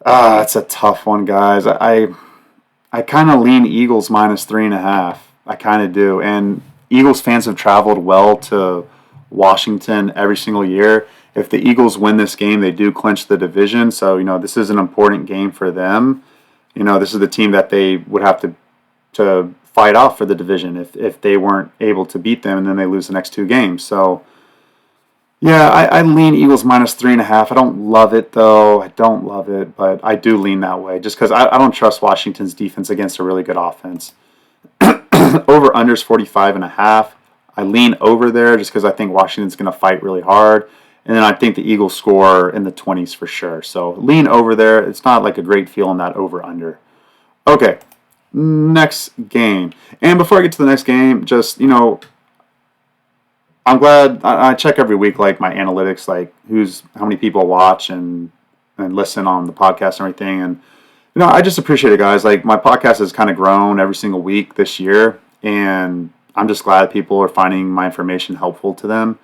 it's a tough one, guys. I kind of lean Eagles -3.5. I kind of do. And Eagles fans have traveled well to Washington every single year. If the Eagles win this game, they do clinch the division. So, this is an important game for them. This is the team that they would have to fight off for the division if they weren't able to beat them and then they lose the next 2 games. So, yeah, I lean Eagles -3.5. I don't love it, though. I don't love it, but I do lean that way just because I don't trust Washington's defense against a really good offense. Over unders 45.5. I lean over there just because I think Washington's going to fight really hard. And then I think the Eagles score in the 20s for sure. So lean over there. It's not like a great feel in that over under. Okay, next game. And before I get to the next game, just, I'm glad I check every week, like my analytics, like how many people watch and listen on the podcast and everything. And, I just appreciate it, guys. Like my podcast has kind of grown every single week this year. And I'm just glad people are finding my information helpful to them.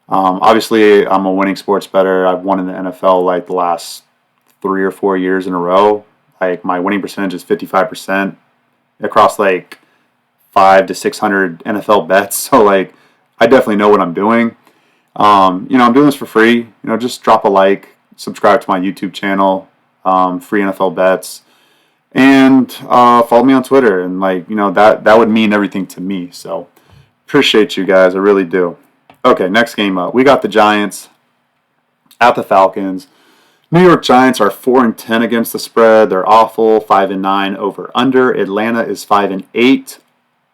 Obviously, I'm a winning sports bettor. I've won in the NFL like the last 3 or 4 years in a row. Like my winning percentage is 55% across like 500 to 600 NFL bets. So like I definitely know what I'm doing. I'm doing this for free. Just drop a like, subscribe to my YouTube channel, free NFL bets, and follow me on Twitter. And that would mean everything to me. So appreciate you guys. I really do. Okay, next game up. We got the Giants at the Falcons. New York Giants are 4-10 against the spread. They're awful. 5-9 over under. Atlanta is 5-8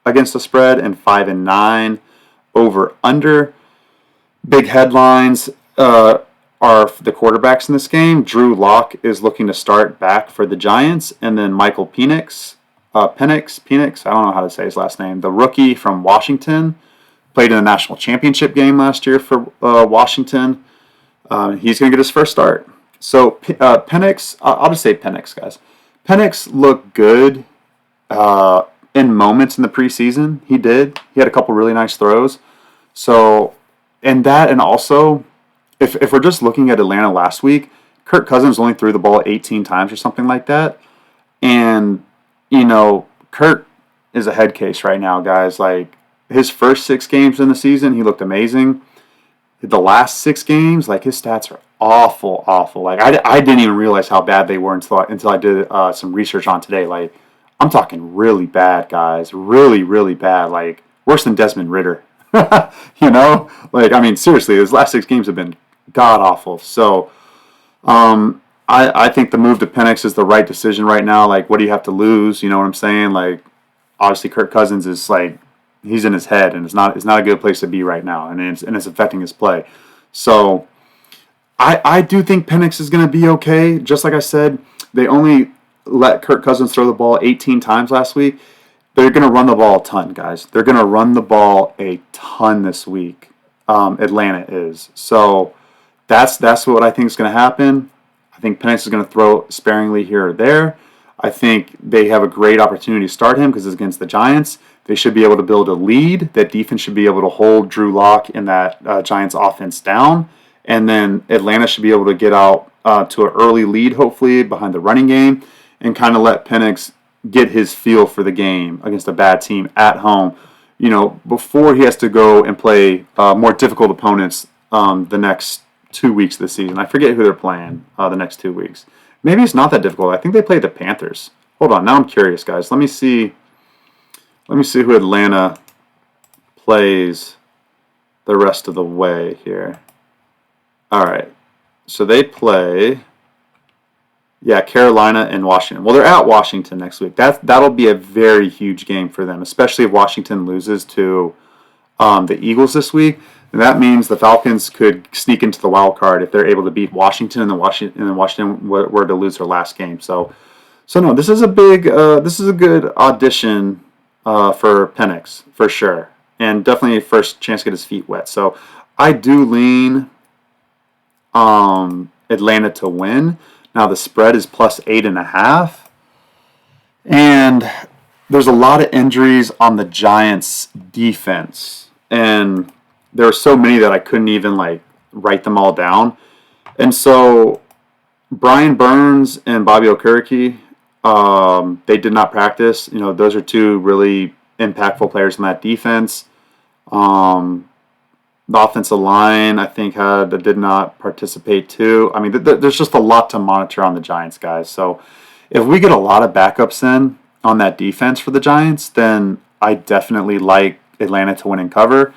against the spread and 5-9 over under. Big headlines are the quarterbacks in this game. Drew Lock is looking to start back for the Giants, and then Michael Penix, I don't know how to say his last name, the rookie from Washington, played in the national championship game last year for Washington. He's going to get his first start. So Penix, I'll just say Penix, guys. Penix looked good in moments in the preseason. He did. He had a couple really nice throws. So, and also, if we're just looking at Atlanta last week, Kirk Cousins only threw the ball 18 times or something like that. And, Kirk is a head case right now, guys. Like, his first 6 games in the season, he looked amazing. The last 6 games, like, his stats are awful. Like, I didn't even realize how bad they were until I did some research on today. Like, I'm talking really bad, guys. Really, really bad. Like, worse than Desmond Ridder. Like, I mean, seriously, his last 6 games have been god-awful. So, I think the move to Penix is the right decision right now. Like, what do you have to lose? You know what I'm saying? Like, obviously, Kirk Cousins is, like, he's in his head, and it's not a good place to be right now, and it's affecting his play. So, I do think Penix is going to be okay. Just like I said, they only let Kirk Cousins throw the ball 18 times last week. They're going to run the ball a ton, guys. They're going to run the ball a ton this week. Atlanta is. So that's what I think is going to happen. I think Penix is going to throw sparingly here or there. I think they have a great opportunity to start him because it's against the Giants. They should be able to build a lead. That defense should be able to hold Drew Lock and that Giants offense down. And then Atlanta should be able to get out to an early lead, hopefully, behind the running game and kind of let Penix get his feel for the game against a bad team at home, before he has to go and play more difficult opponents the next 2 weeks of the season. I forget who they're playing the next 2 weeks. Maybe it's not that difficult. I think they play the Panthers. Hold on, now I'm curious, guys. Let me see who Atlanta plays the rest of the way here. All right, so they play... Yeah, Carolina and Washington. Well, they're at Washington next week. That'll be a very huge game for them, especially if Washington loses to the Eagles this week. And that means the Falcons could sneak into the wild card if they're able to beat Washington, and then Washington were to lose their last game. So no, this is a good audition for Penix for sure, and definitely a first chance to get his feet wet. So I do lean Atlanta to win. Now the spread is plus 8.5, and there's a lot of injuries on the Giants' defense, and there were so many that I couldn't even write them all down. And so Brian Burns and Bobby Okereke, they did not practice. Those are two really impactful players in that defense. The offensive line, I think, did not participate too. I mean, there's just a lot to monitor on the Giants, guys. So if we get a lot of backups in on that defense for the Giants, then I definitely like Atlanta to win and cover.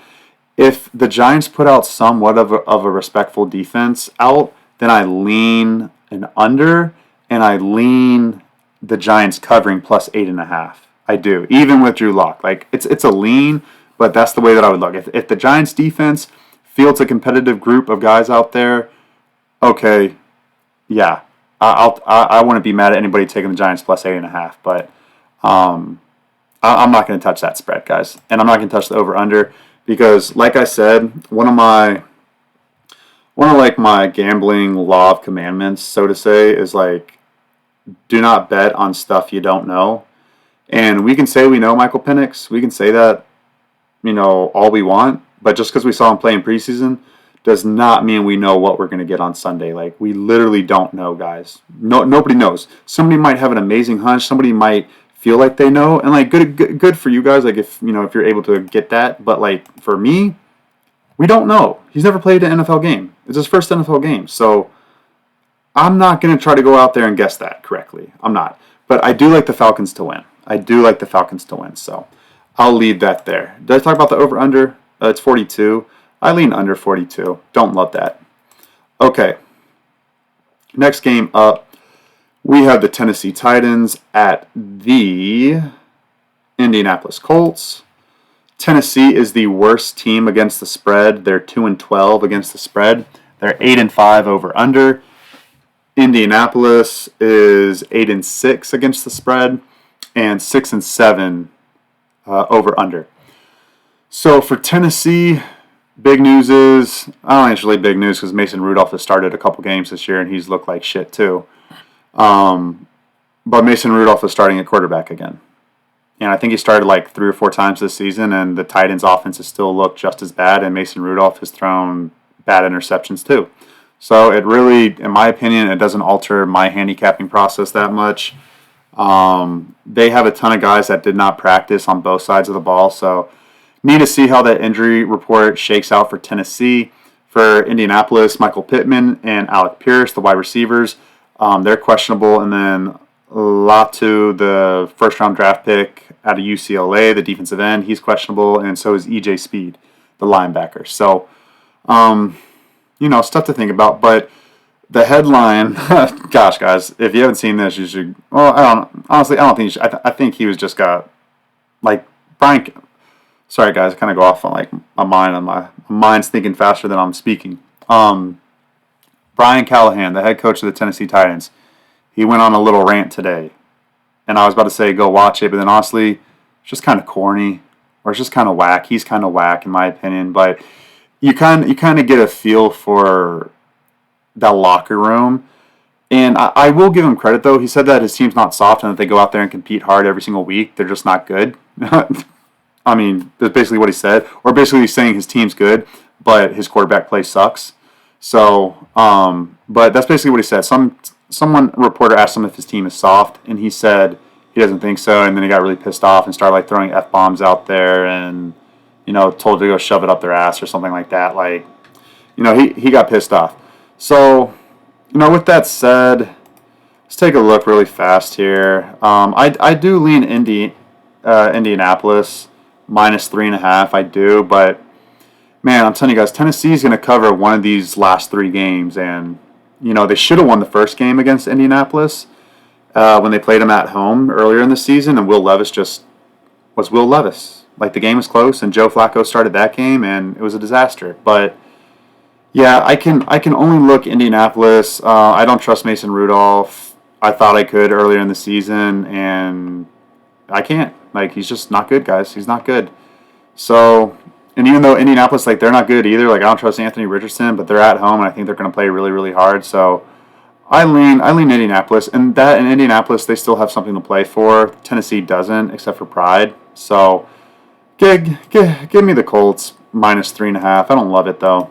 If the Giants put out somewhat of a respectful defense out, then I lean an under, and I lean the Giants covering plus 8.5. I do, even with Drew Lock. It's a lean, but that's the way that I would look. If the Giants defense fields a competitive group of guys out there, okay, yeah, I wouldn't be mad at anybody taking the Giants plus 8.5. But I'm not going to touch that spread, guys, and I'm not going to touch the over under because, like I said, one of my gambling law of commandments, so to say, is do not bet on stuff you don't know. And we can say we know Michael Penix. We can say that, all we want. But just because we saw him play in preseason does not mean we know what we're going to get on Sunday. We literally don't know, guys. Nobody knows. Somebody might have an amazing hunch. Somebody might feel like they know. And, good for you guys, if you're able to get that. But, for me, we don't know. He's never played an NFL game. It's his first NFL game. So I'm not going to try to go out there and guess that correctly. I'm not. But I do like the Falcons to win. So I'll leave that there. Did I talk about the over-under? It's 42. I lean under 42. Don't love that. Okay. Next game up, we have the Tennessee Titans at the Indianapolis Colts. Tennessee is the worst team against the spread. They're 2-12 against the spread. They're 8-5 over-under. Indianapolis is 8-6 against the spread and 6-7 over/under. So for Tennessee, big news is, I don't think it's really big news because Mason Rudolph has started a couple games this year and he's looked like shit too. But Mason Rudolph is starting at quarterback again. And I think he started 3 or 4 times this season, and the Titans' offense has still looked just as bad, and Mason Rudolph has thrown bad interceptions too. So it really, in my opinion, it doesn't alter my handicapping process that much. They have a ton of guys that did not practice on both sides of the ball, so need to see how that injury report shakes out for Tennessee. For Indianapolis, Michael Pittman and Alec Pierce, the wide receivers, they're questionable, and then Latu, the first-round draft pick out of UCLA, the defensive end, he's questionable, and so is EJ Speed, the linebacker. So, stuff to think about, but the headline, gosh, guys, if you haven't seen this, you should, I don't think you should. I think he was just got, Brian, sorry, guys, I kind of go off on, my mind's thinking faster than I'm speaking. Brian Callahan, the head coach of the Tennessee Titans, he went on a little rant today, and I was about to say go watch it, but then honestly, it's just kind of corny, or it's just kind of whack. He's kind of whack in my opinion, but you kind of get a feel for that locker room. And I will give him credit, though. He said that his team's not soft and that they go out there and compete hard every single week. They're just not good. I mean, that's basically what he said. Or basically he's saying his team's good, but his quarterback play sucks. So, but that's basically what he said. A reporter asked him if his team is soft, and he said he doesn't think so. And then he got really pissed off and started throwing F-bombs out there and, told to go shove it up their ass or something like that. He got pissed off. So, with that said, let's take a look really fast here. I do lean Indianapolis minus 3.5. I do, but man, I'm telling you guys, Tennessee's going to cover one of these last 3 games, and they should have won the first game against Indianapolis when they played them at home earlier in the season, and Will Levis was Will Levis. Like, the game was close, and Joe Flacco started that game, and it was a disaster. But yeah, I can only look Indianapolis. I don't trust Mason Rudolph. I thought I could earlier in the season, and I can't. Like, he's just not good, guys. He's not good. So, and even though Indianapolis, like, they're not good either. Like, I don't trust Anthony Richardson, but they're at home, and I think they're going to play really, really hard. So, I lean Indianapolis, and that in Indianapolis they still have something to play for. Tennessee doesn't, except for pride. So, give me the Colts -3.5. I don't love it though.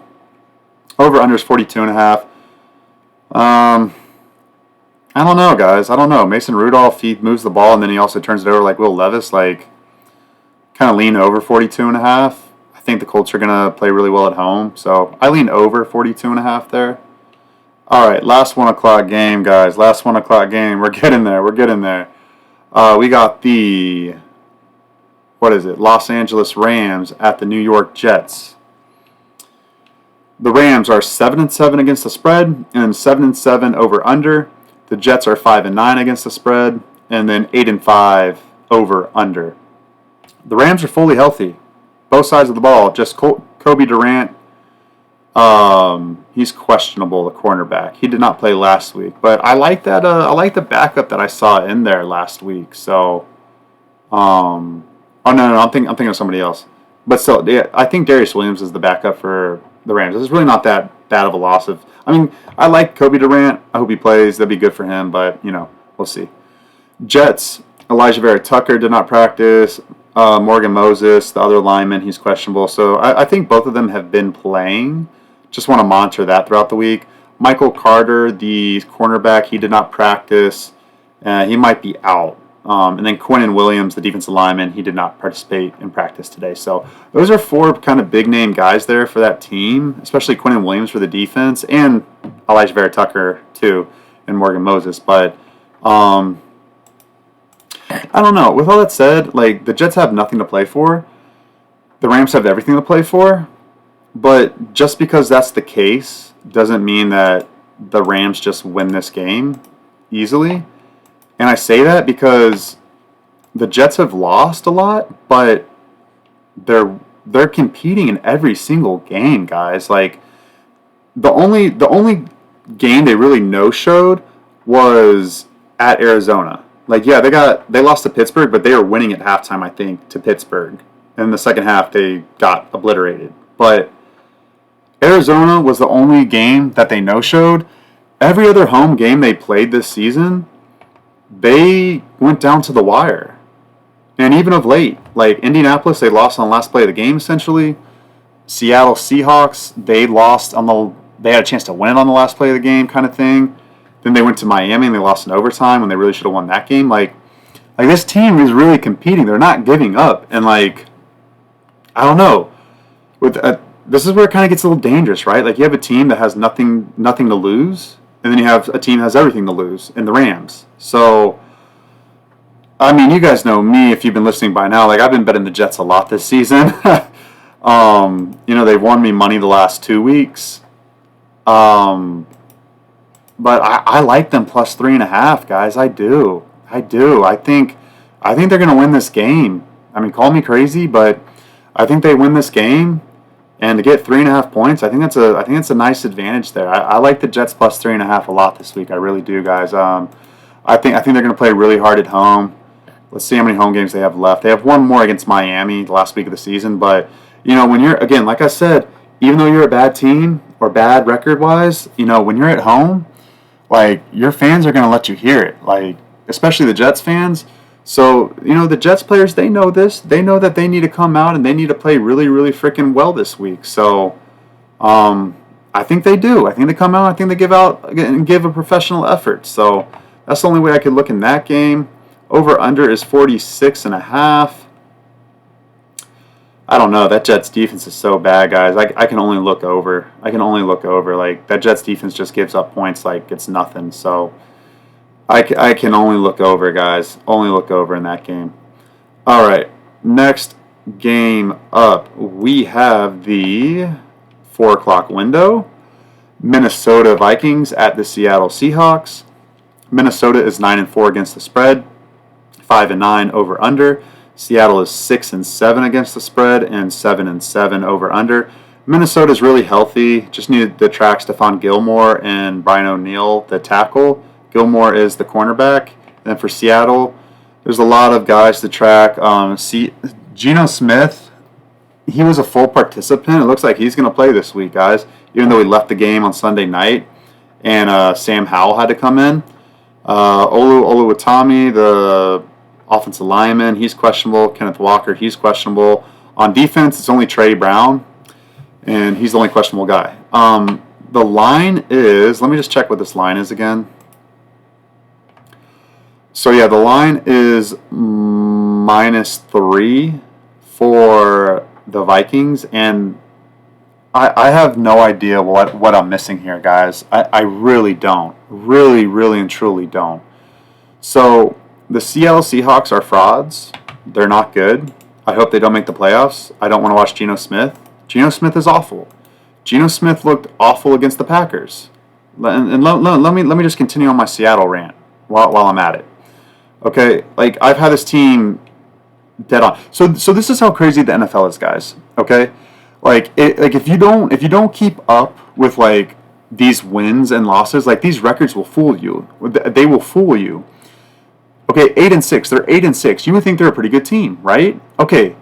Over under is 42.5. I don't know, guys. I don't know. Mason Rudolph, he moves the ball and then he also turns it over like Will Levis. Like, kind of lean over 42.5. I think the Colts are gonna play really well at home, so I lean over 42.5 there. All right, last 1 o'clock game, guys. Last 1 o'clock game. We're getting there. We're getting there. We got the, what is it? Los Angeles Rams at the New York Jets. The Rams are 7-7 against the spread and 7-7 over under. The Jets are 5-9 against the spread and then 8-5 over under. The Rams are fully healthy, both sides of the ball. Just Kobe Durant. He's questionable, the cornerback. He did not play last week, but I like that. I like the backup that I saw in there last week. So, oh no, I'm thinking of somebody else. But still, yeah, I think Darius Williams is the backup for the Rams. It's really not that bad of a loss. I like Kobe Durant. I hope he plays. That'd be good for him. But we'll see. Jets. Elijah Vera Tucker did not practice. Morgan Moses, the other lineman, he's questionable. So I think both of them have been playing. Just want to monitor that throughout the week. Michael Carter, the cornerback, he did not practice. He might be out. And then Quinnen Williams, the defensive lineman, he did not participate in practice today. So those are 4 kind of big-name guys there for that team, especially Quinnen Williams for the defense, and Elijah Vera Tucker, too, and Morgan Moses. But I don't know. With all that said, like, the Jets have nothing to play for. The Rams have everything to play for. But just because that's the case doesn't mean that the Rams just win this game easily. And I say that because the Jets have lost a lot, but they're competing in every single game, guys. Like, the only game they really no-showed was at Arizona. Like, yeah, they lost to Pittsburgh, but they were winning at halftime, I think, to Pittsburgh. And in the second half, they got obliterated. But Arizona was the only game that they no-showed. Every other home game they played this season, they went down to the wire. And even of late, like Indianapolis, they lost on the last play of the game, essentially. Seattle Seahawks, they had a chance to win on the last play of the game, kind of thing. Then they went to Miami and they lost in overtime when they really should have won that game. Like this team is really competing. They're not giving up. And I don't know. This is where it kind of gets a little dangerous, right? Like, you have a team that has nothing to lose, and then you have a team that has everything to lose in the Rams. So, I mean, you guys know me if you've been listening by now. Like, I've been betting the Jets a lot this season. They've won me money the last 2 weeks. But I like them plus 3.5, guys. I do. I think they're going to win this game. I mean, call me crazy, but I think they win this game. And to get 3.5 points, I think that's a nice advantage there. I like the Jets plus 3.5 a lot this week. I really do, guys. I think they're going to play really hard at home. Let's see how many home games they have left. They have one more against Miami the last week of the season. But when you're, again, like I said, even though you're a bad team or bad record-wise, when you're at home, like, your fans are going to let you hear it. Like, especially the Jets fans. So, the Jets players, they know this. They know that they need to come out and they need to play really, really freaking well this week. So, I think they do. I think they come out. I think they give a professional effort. So, that's the only way I could look in that game. Over-under is 46.5. I don't know. That Jets defense is so bad, guys. I can only look over. Like, that Jets defense just gives up points like it's nothing. So, I can only look over, guys. Only look over in that game. All right. Next game up, we have the 4 o'clock window. Minnesota Vikings at the Seattle Seahawks. Minnesota is 9-4 against the spread. 5-9 over under. Seattle is 6-7 against the spread and 7-7 over under. Minnesota is really healthy. Just needed to track Stephon Gilmore and Brian O'Neill, the tackle. Gilmore is the cornerback. And then for Seattle, there's a lot of guys to track. Geno Smith, he was a full participant. It looks like he's going to play this week, guys, even though he left the game on Sunday night and Sam Howell had to come in. Oluwatimi, the offensive lineman, he's questionable. Kenneth Walker, he's questionable. On defense, it's only Trey Brown, and he's the only questionable guy. The line is, let me just check what this line is again. So, yeah, the line is -3 for the Vikings, and I have no idea what I'm missing here, guys. I really don't. Really and truly don't. So, the Seattle Seahawks are frauds. They're not good. I hope they don't make the playoffs. I don't want to watch Geno Smith. Geno Smith is awful. Geno Smith looked awful against the Packers. And let me just continue on my Seattle rant while I'm at it. Okay, like I've had this team dead on. So this is how crazy the NFL is, guys. Okay, like if you don't keep up with like these wins and losses, like these records will fool you. They will fool you. Okay, 8-6. They're 8-6. You would think they're a pretty good team, right? Okay,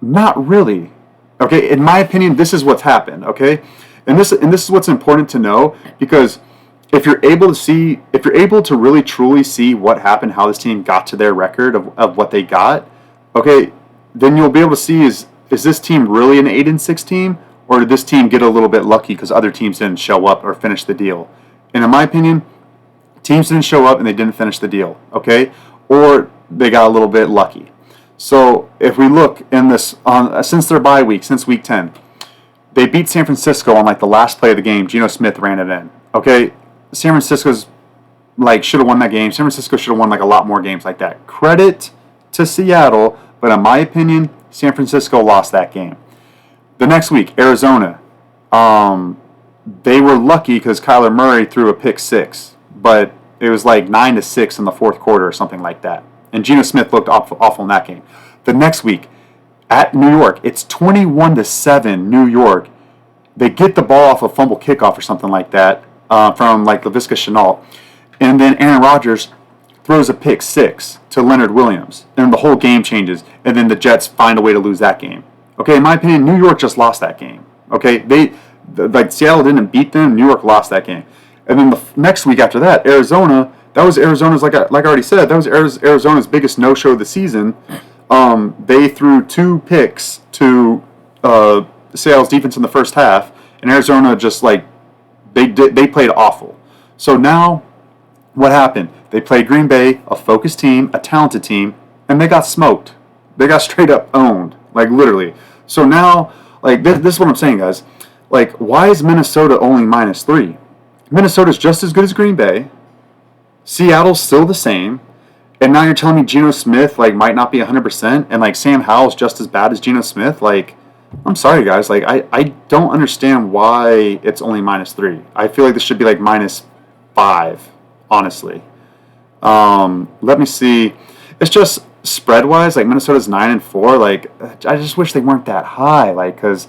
not really. Okay, in my opinion, this is what's happened. Okay, and this is what's important to know, because if you're able to really truly see what happened, how this team got to their record of what they got, okay, then you'll be able to see is this team really an 8-6 team, or did this team get a little bit lucky because other teams didn't show up or finish the deal? And in my opinion, teams didn't show up and they didn't finish the deal, okay? Or they got a little bit lucky. So if we look in this, since their bye week, since week 10, they beat San Francisco on like the last play of the game. Geno Smith ran it in, okay? San Francisco's like should have won that game. San Francisco should have won like a lot more games like that. Credit to Seattle, but in my opinion, San Francisco lost that game. The next week, Arizona, they were lucky because Kyler Murray threw a pick 6, but it was like 9-6 in the fourth quarter or something like that. And Geno Smith looked awful in that game. The next week, at New York, it's 21-7 New York. They get the ball off a fumble kickoff or something like that from like Laviska Shenault. And then Aaron Rodgers throws a pick 6 to Leonard Williams. And the whole game changes. And then the Jets find a way to lose that game. Okay, in my opinion, New York just lost that game. Okay, Seattle didn't beat them. New York lost that game. And then the next week after that, Arizona, that was Arizona's, like I already said, that was Arizona's biggest no-show of the season. They threw 2 picks to Seattle's defense in the first half, and Arizona just like, they played awful. So now, what happened? They played Green Bay, a focused team, a talented team, and they got smoked. They got straight up owned, like literally. So now, like this is what I'm saying, guys. Like, why is Minnesota only -3? Minnesota's just as good as Green Bay. Seattle's still the same. And now you're telling me Geno Smith like might not be 100%, and like Sam Howell's just as bad as Geno Smith. Like, I'm sorry, guys. Like, I don't understand why it's only -3. I feel like this should be like -5, honestly. Let me see. It's just spread wise, like Minnesota's 9-4. Like, I just wish they weren't that high. Like, because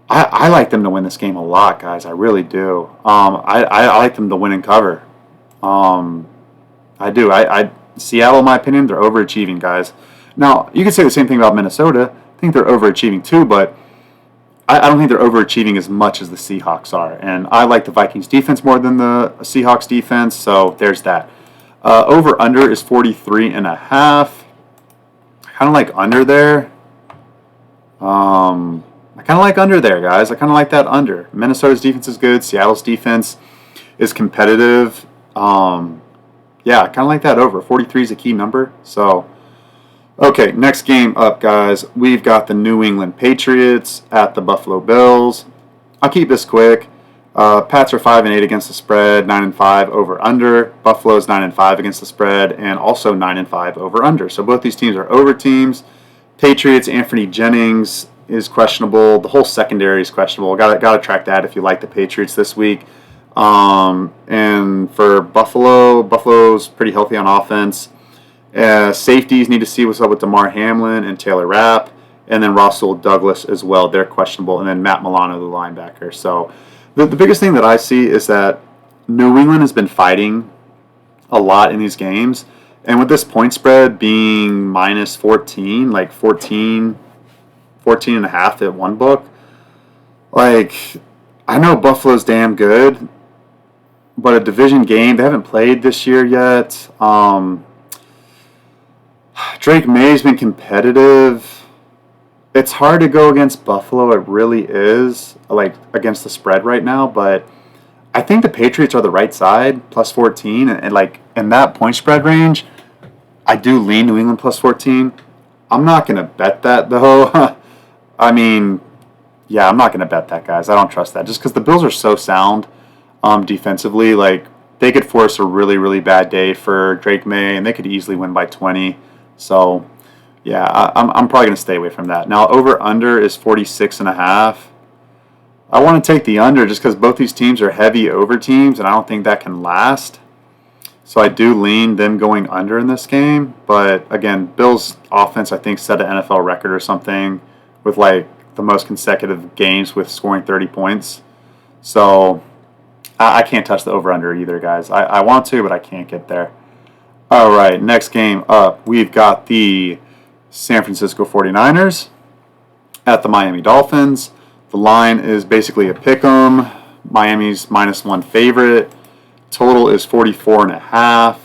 I like them to win this game a lot, guys. I really do. I like them to win and cover. I do. Seattle, in my opinion, they're overachieving, guys. Now, you could say the same thing about Minnesota. I think they're overachieving too, but I don't think they're overachieving as much as the Seahawks are. And I like the Vikings defense more than the Seahawks defense, so there's that. Over-under is 43.5. I kind of like under there. I kind of like under there, guys. I kind of like that under. Minnesota's defense is good. Seattle's defense is competitive. Yeah, I kind of like that over. 43 is a key number. So, okay, next game up, guys. We've got the New England Patriots at the Buffalo Bills. I'll keep this quick. Pats are 5-8 against the spread, 9-5 over under. Buffalo's 9-5 against the spread, and also 9-5 over under. So both these teams are over teams. Patriots, Anthony Jennings is questionable. The whole secondary is questionable. Got to track that if you like the Patriots this week. And for Buffalo's pretty healthy on offense. Safeties need to see what's up with Damar Hamlin and Taylor Rapp, and then Russell Douglas as well. They're questionable, and then Matt Milano, the linebacker. So the biggest thing that I see is that New England has been fighting a lot in these games, and with this point spread being minus 14, like 14 and a half at one book, like, I know Buffalo's damn good, but a division game, they haven't played this year yet. Drake May's been competitive. It's hard to go against Buffalo. It really is, like, against the spread right now. But I think the Patriots are the right side, plus 14. And like, in that point spread range, I do lean New England plus 14. I'm not going to bet that, though. I mean, yeah, I'm not going to bet that, guys. I don't trust that. Just because the Bills are so sound defensively. Like, they could force a really, really bad day for Drake May, and they could easily win by 20. So, yeah, I'm probably going to stay away from that. Now, over-under is 46.5. I want to take the under just because both these teams are heavy over teams, and I don't think that can last. So I do lean them going under in this game. But, again, Bills' offense, I think, set an NFL record or something with, like, the most consecutive games with scoring 30 points. So I can't touch the over-under either, guys. I want to, but I can't get there. All right, next game up, we've got the San Francisco 49ers at the Miami Dolphins. The line is basically a pick 'em. Miami's -1 favorite. Total is 44.5.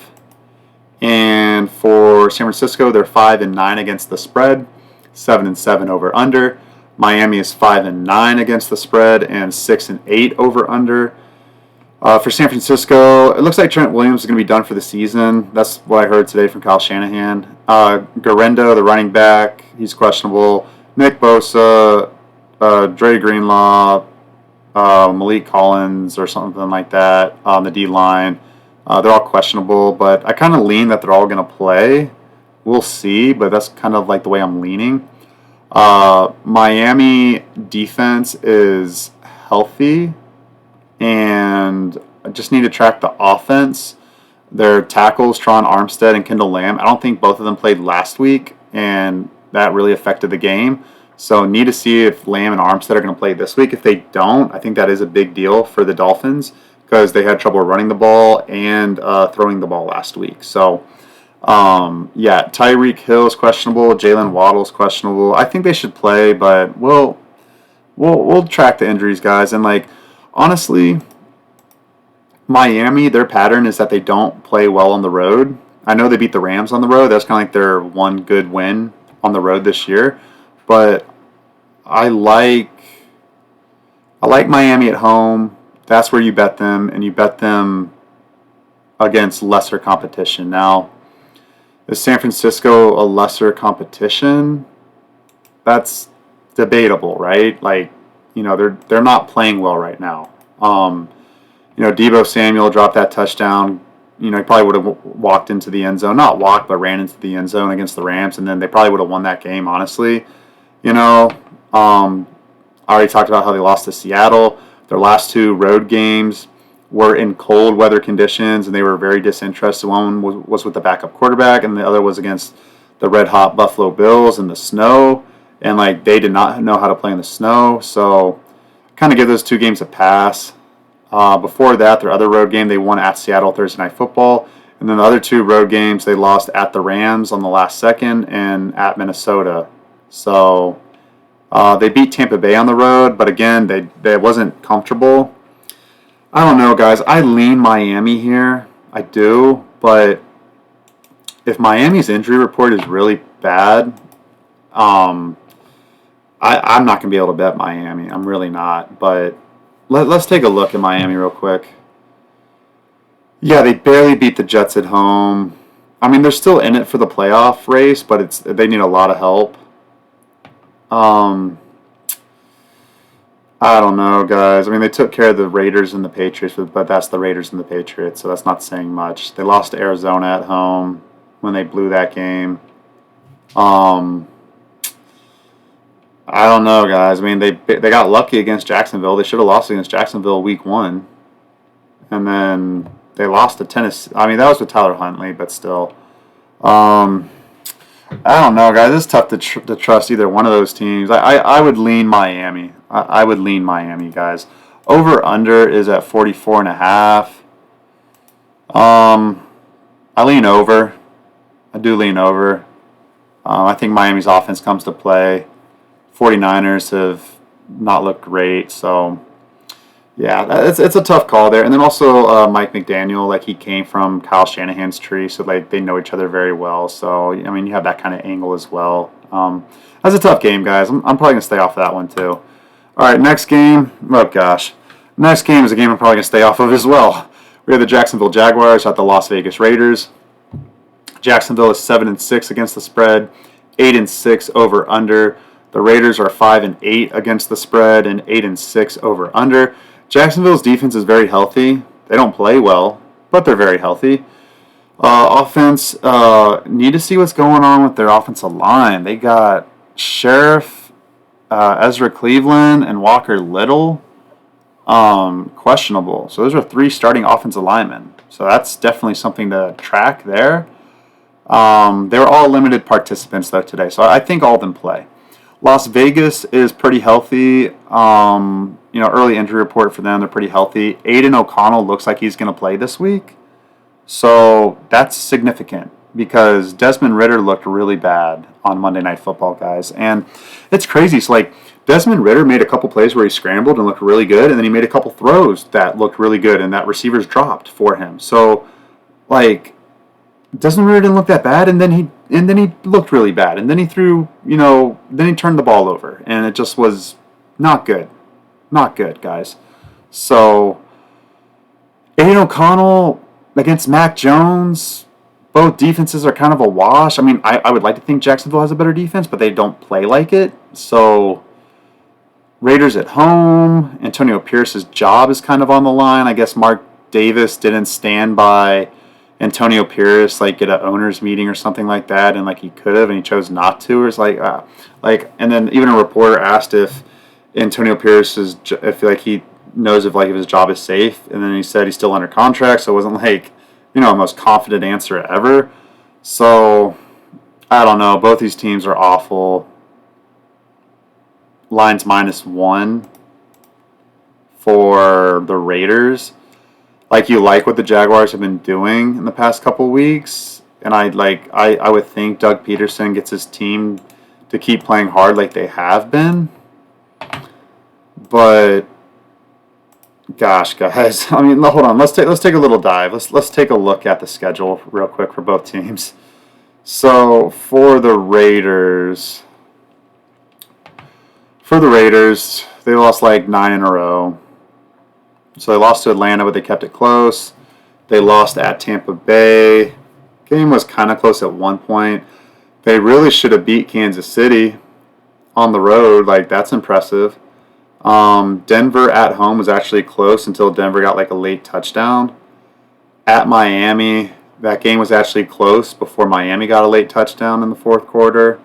And for San Francisco, they're 5-9 against the spread, 7-7 over under. Miami is 5-9 against the spread and 6-8 over under. For San Francisco, it looks like Trent Williams is going to be done for the season. That's what I heard today from Kyle Shanahan. Garendo, the running back, he's questionable. Nick Bosa, Dre Greenlaw, Malik Collins, or something like that on the D-line. They're all questionable, but I kind of lean that they're all going to play. We'll see, but that's kind of like the way I'm leaning. Miami defense is healthy, and I just need to track the offense. Their tackles, Tron Armstead and Kendall Lamb, I don't think both of them played last week, and that really affected the game. So need to see if Lamb and Armstead are going to play this week. If they don't, I think that is a big deal for the Dolphins because they had trouble running the ball and throwing the ball last week. So, yeah, Tyreek Hill is questionable. Jalen Waddle is questionable. I think they should play, but we'll track the injuries, guys. And, like, honestly, Miami, their pattern is that they don't play well on the road. I know they beat the Rams on the road. That's kind of like their one good win on the road this year. But I like Miami at home. That's where you bet them, and you bet them against lesser competition. Now, is San Francisco a lesser competition? That's debatable, right? Like, you know, they're not playing well right now. You know, Deebo Samuel dropped that touchdown. You know, he probably would have walked into the end zone. Not walked, but ran into the end zone against the Rams, and then they probably would have won that game, honestly. You know, I already talked about how they lost to Seattle. Their last two road games were in cold weather conditions, and they were very disinterested. One was with the backup quarterback, and the other was against the red-hot Buffalo Bills in the snow. And, like, they did not know how to play in the snow. So, kind of give those two games a pass. Before that, their other road game, they won at Seattle Thursday Night Football. And then the other two road games, they lost at the Rams on the last second and at Minnesota. So, they beat Tampa Bay on the road, but again, they wasn't comfortable. I don't know, guys. I lean Miami here. I do, but if Miami's injury report is really bad, I'm not going to be able to bet Miami. I'm really not. But let's take a look at Miami real quick. Yeah, they barely beat the Jets at home. I mean, they're still in it for the playoff race, but they need a lot of help. I don't know, guys. I mean, they took care of the Raiders and the Patriots, but that's the Raiders and the Patriots, so that's not saying much. They lost to Arizona at home when they blew that game. I don't know, guys. I mean, they got lucky against Jacksonville. They should have lost against Jacksonville week 1. And then they lost to Tennessee. I mean, that was with Tyler Huntley, but still. I don't know, guys. It's tough to trust either one of those teams. I would lean Miami. I would lean Miami, guys. Over under is at 44.5. I lean over. I do lean over. I think Miami's offense comes to play. 49ers have not looked great, so yeah, it's a tough call there. And then also Mike McDaniel, like he came from Kyle Shanahan's tree, so like they know each other very well. So I mean, you have that kind of angle as well. That's a tough game, guys. I'm probably gonna stay off of that one too. All right, next game. Oh gosh, next game is a game I'm probably gonna stay off of as well. We have the Jacksonville Jaguars at the Las Vegas Raiders. Jacksonville is 7-6 against the spread, 8-6 over under. The Raiders are 5-8 against the spread and 8-6 over under. Jacksonville's defense is very healthy. They don't play well, but they're very healthy. Offense, need to see what's going on with their offensive line. They got Sheriff, Ezra Cleveland, and Walker Little questionable. So those are 3 starting offensive linemen. So that's definitely something to track there. They were all limited participants though today, so I think all of them play. Las Vegas is pretty healthy. Early injury report for them, they're pretty healthy. Aiden O'Connell looks like he's going to play this week. So that's significant because Desmond Ridder looked really bad on Monday Night Football, guys. And it's crazy. So, like, Desmond Ridder made a couple plays where he scrambled and looked really good, and then he made a couple throws that looked really good, and that receivers dropped for him. So, like, Desmond Ridder didn't look that bad, and then he looked really bad, and then he threw, then he turned the ball over, and it just was not good. Not good, guys. So, Aiden O'Connell against Mac Jones, both defenses are kind of a wash. I mean, I would like to think Jacksonville has a better defense, but they don't play like it. So, Raiders at home. Antonio Pierce's job is kind of on the line. I guess Mark Davis didn't stand by Antonio Pierce, like at an owners meeting or something like that, and like he could have, and he chose not to. Or it's and then even a reporter asked if Antonio Pierce if he knows if his job is safe, and then he said he's still under contract, so it wasn't a most confident answer ever. So I don't know. Both these teams are awful. Line's -1 for the Raiders. You like what the Jaguars have been doing in the past couple weeks, and I would think Doug Peterson gets his team to keep playing hard like they have been. But gosh, guys, I mean, hold on. Let's take a little dive. Let's take a look at the schedule real quick for both teams. So for the Raiders, they lost 9 in a row. So they lost to Atlanta, but they kept it close. They lost at Tampa Bay. Game was kind of close at one point. They really should have beat Kansas City on the road. That's impressive. Denver at home was actually close until Denver got a late touchdown. At Miami, that game was actually close before Miami got a late touchdown in the fourth quarter.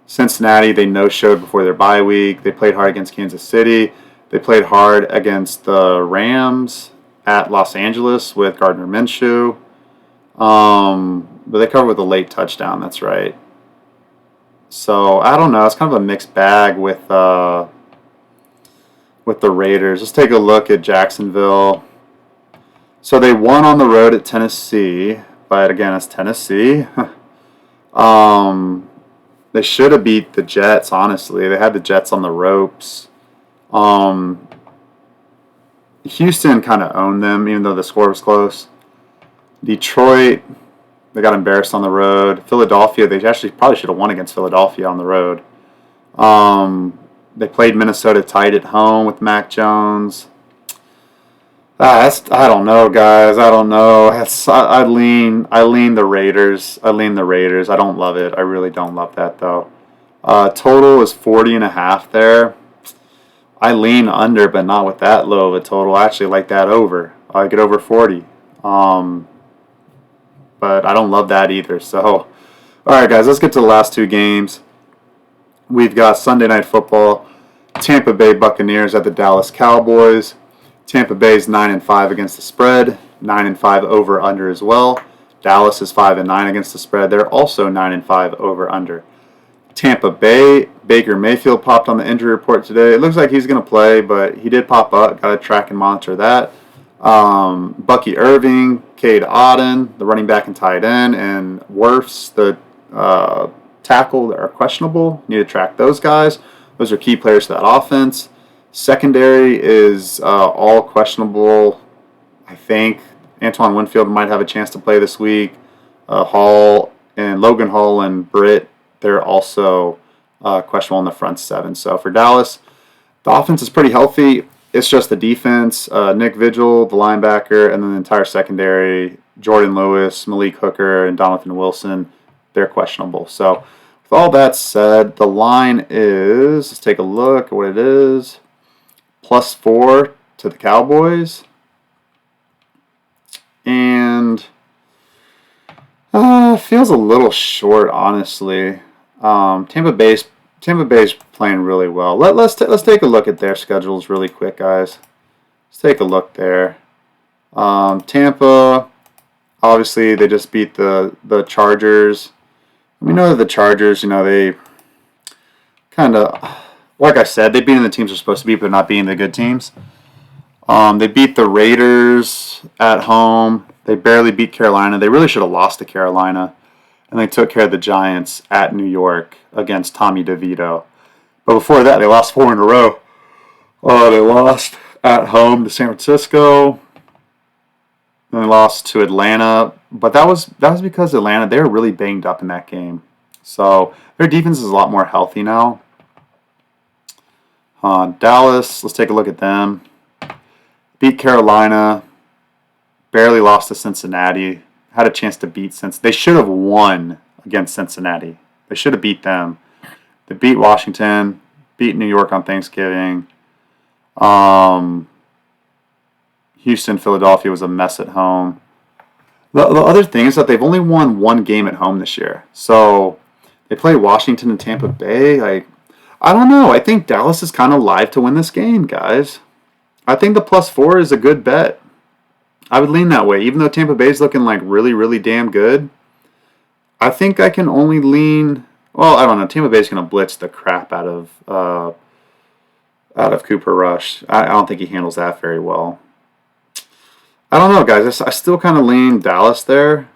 Cincinnati, they no-showed before their bye week. They played hard against Kansas City. They played hard against the Rams at Los Angeles with Gardner Minshew. But they covered with a late touchdown, that's right. So, I don't know. It's kind of a mixed bag with the Raiders. Let's take a look at Jacksonville. So, they won on the road at Tennessee. But, again, it's Tennessee. They should have beat the Jets, honestly. They had the Jets on the ropes. Houston kind of owned them, even though the score was close. Detroit, they got embarrassed on the road. Philadelphia, they actually probably should have won against Philadelphia on the road. They played Minnesota tight at home with Mac Jones. I don't know, guys. I don't know. I lean the Raiders. I don't love it. I really don't love that though. Total is 40.5 there. I lean under, but not with that low of a total. I actually like that over. I like it over 40. But I don't love that either. So, all right, guys, let's get to the last 2 games. We've got Sunday Night Football. Tampa Bay Buccaneers at the Dallas Cowboys. Tampa Bay's 9-5 against the spread. 9-5 over under as well. Dallas is 5-9 against the spread. They're also 9-5 over under. Tampa Bay, Baker Mayfield popped on the injury report today. It looks like he's going to play, but he did pop up. Got to track and monitor that. Bucky Irving, Cade Otton, the running back and tight end, and Wirfs, the tackle, that are questionable. Need to track those guys. Those are key players to that offense. Secondary is all questionable. I think Antoine Winfield might have a chance to play this week. Hall and Logan Hall and Britt, they're also questionable in the front seven. So for Dallas, the offense is pretty healthy. It's just the defense. Nick Vigil, the linebacker, and then the entire secondary, Jordan Lewis, Malik Hooker, and Donovan Wilson, they're questionable. So with all that said, the line is, let's take a look at what it is, +4 to the Cowboys. And feels a little short, honestly. Tampa Bay's playing really well. Let's take a look at their schedules really quick, guys. Let's take a look there. Tampa, obviously, they just beat the Chargers. We know that the Chargers, they kind of, like I said, they beat the teams they're supposed to beat, but not beating the good teams. They beat the Raiders at home. They barely beat Carolina. They really should have lost to Carolina. And they took care of the Giants at New York against Tommy DeVito. But before that, they lost 4 in a row. They lost at home to San Francisco. Then they lost to Atlanta. But that was because Atlanta, they were really banged up in that game. So their defense is a lot more healthy now. Dallas, let's take a look at them. Beat Carolina. Barely lost to Cincinnati. Had a chance to beat Cincinnati. They should have won against Cincinnati. They should have beat them. They beat Washington. Beat New York on Thanksgiving. Houston, Philadelphia was a mess at home. The other thing is that they've only won one game at home this year. So they play Washington and Tampa Bay. I don't know. I think Dallas is kind of live to win this game, guys. I think the +4 is a good bet. I would lean that way. Even though Tampa Bay is looking like really, really damn good, I think I can only lean. Well, I don't know. Tampa Bay is going to blitz the crap out of Cooper Rush. I don't think he handles that very well. I don't know, guys. I still kind of lean Dallas there.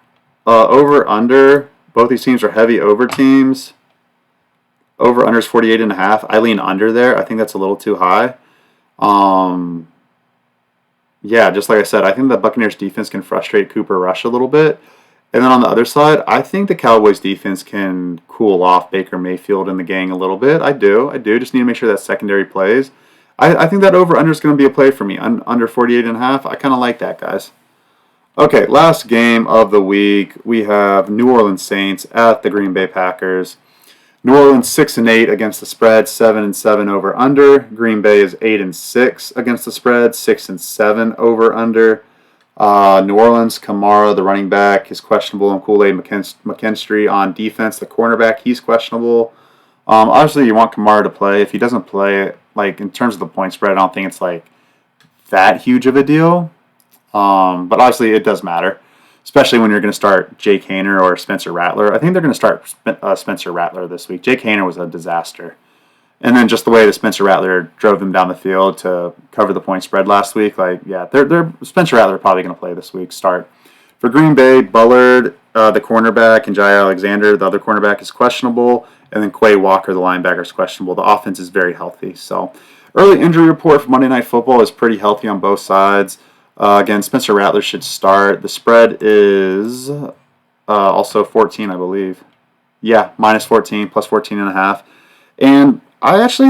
Over under. Both these teams are heavy over teams. Over under is 48.5. I lean under there. I think that's a little too high. Yeah, just like I said, I think the Buccaneers defense can frustrate Cooper Rush a little bit. And then on the other side, I think the Cowboys defense can cool off Baker Mayfield and the gang a little bit. I do. Just need to make sure that secondary plays. I think that over-under is going to be a play for me. Under 48.5. I kind of like that, guys. Okay, last game of the week. We have New Orleans Saints at the Green Bay Packers. New Orleans 6-8 against the spread, 7-7 over under. Green Bay is 8-6 against the spread, 6-7 over under. New Orleans, Kamara, the running back, is questionable, and Kool-Aid McKinstry on defense, the cornerback, he's questionable. Obviously, you want Kamara to play. If he doesn't play, in terms of the point spread, I don't think it's that huge of a deal. But obviously, it does matter, especially when you're going to start Jake Haener or Spencer Rattler. I think they're going to start Spencer Rattler this week. Jake Haener was a disaster. And then just the way that Spencer Rattler drove them down the field to cover the point spread last week, they're Spencer Rattler probably going to play this week, start. For Green Bay, Bullard, the cornerback, and Jair Alexander, the other cornerback, is questionable. And then Quay Walker, the linebacker, is questionable. The offense is very healthy. So early injury report for Monday Night Football is pretty healthy on both sides. Again, Spencer Rattler should start. The spread is also 14, I believe. Yeah, -14, +14.5. And I actually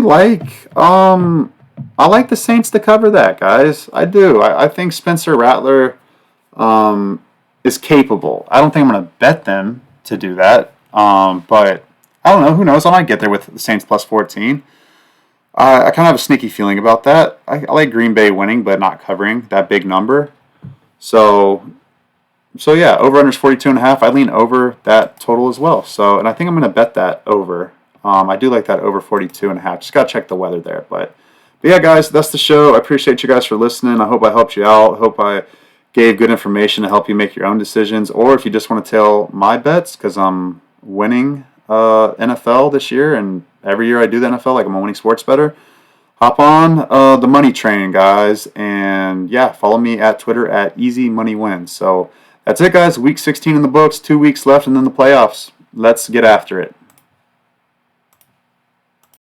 I like the Saints to cover that, guys. I do. I think Spencer Rattler is capable. I don't think I'm going to bet them to do that. But I don't know. Who knows? I might get there with the Saints +14. I kind of have a sneaky feeling about that. I like Green Bay winning, but not covering that big number. So yeah, over/under is 42.5. I lean over that total as well. And I think I'm going to bet that over. I do like that over 42.5. Just got to check the weather there. But yeah, guys, that's the show. I appreciate you guys for listening. I hope I helped you out. I hope I gave good information to help you make your own decisions, or if you just want to tell my bets, because I'm winning NFL this year, and every year I do the NFL, like I'm a winning sports better. Hop on the money train, guys, and yeah, follow me at Twitter at Easy Money Wins. So that's it, guys. Week 16 in the books, 2 weeks left, and then the playoffs. Let's get after it.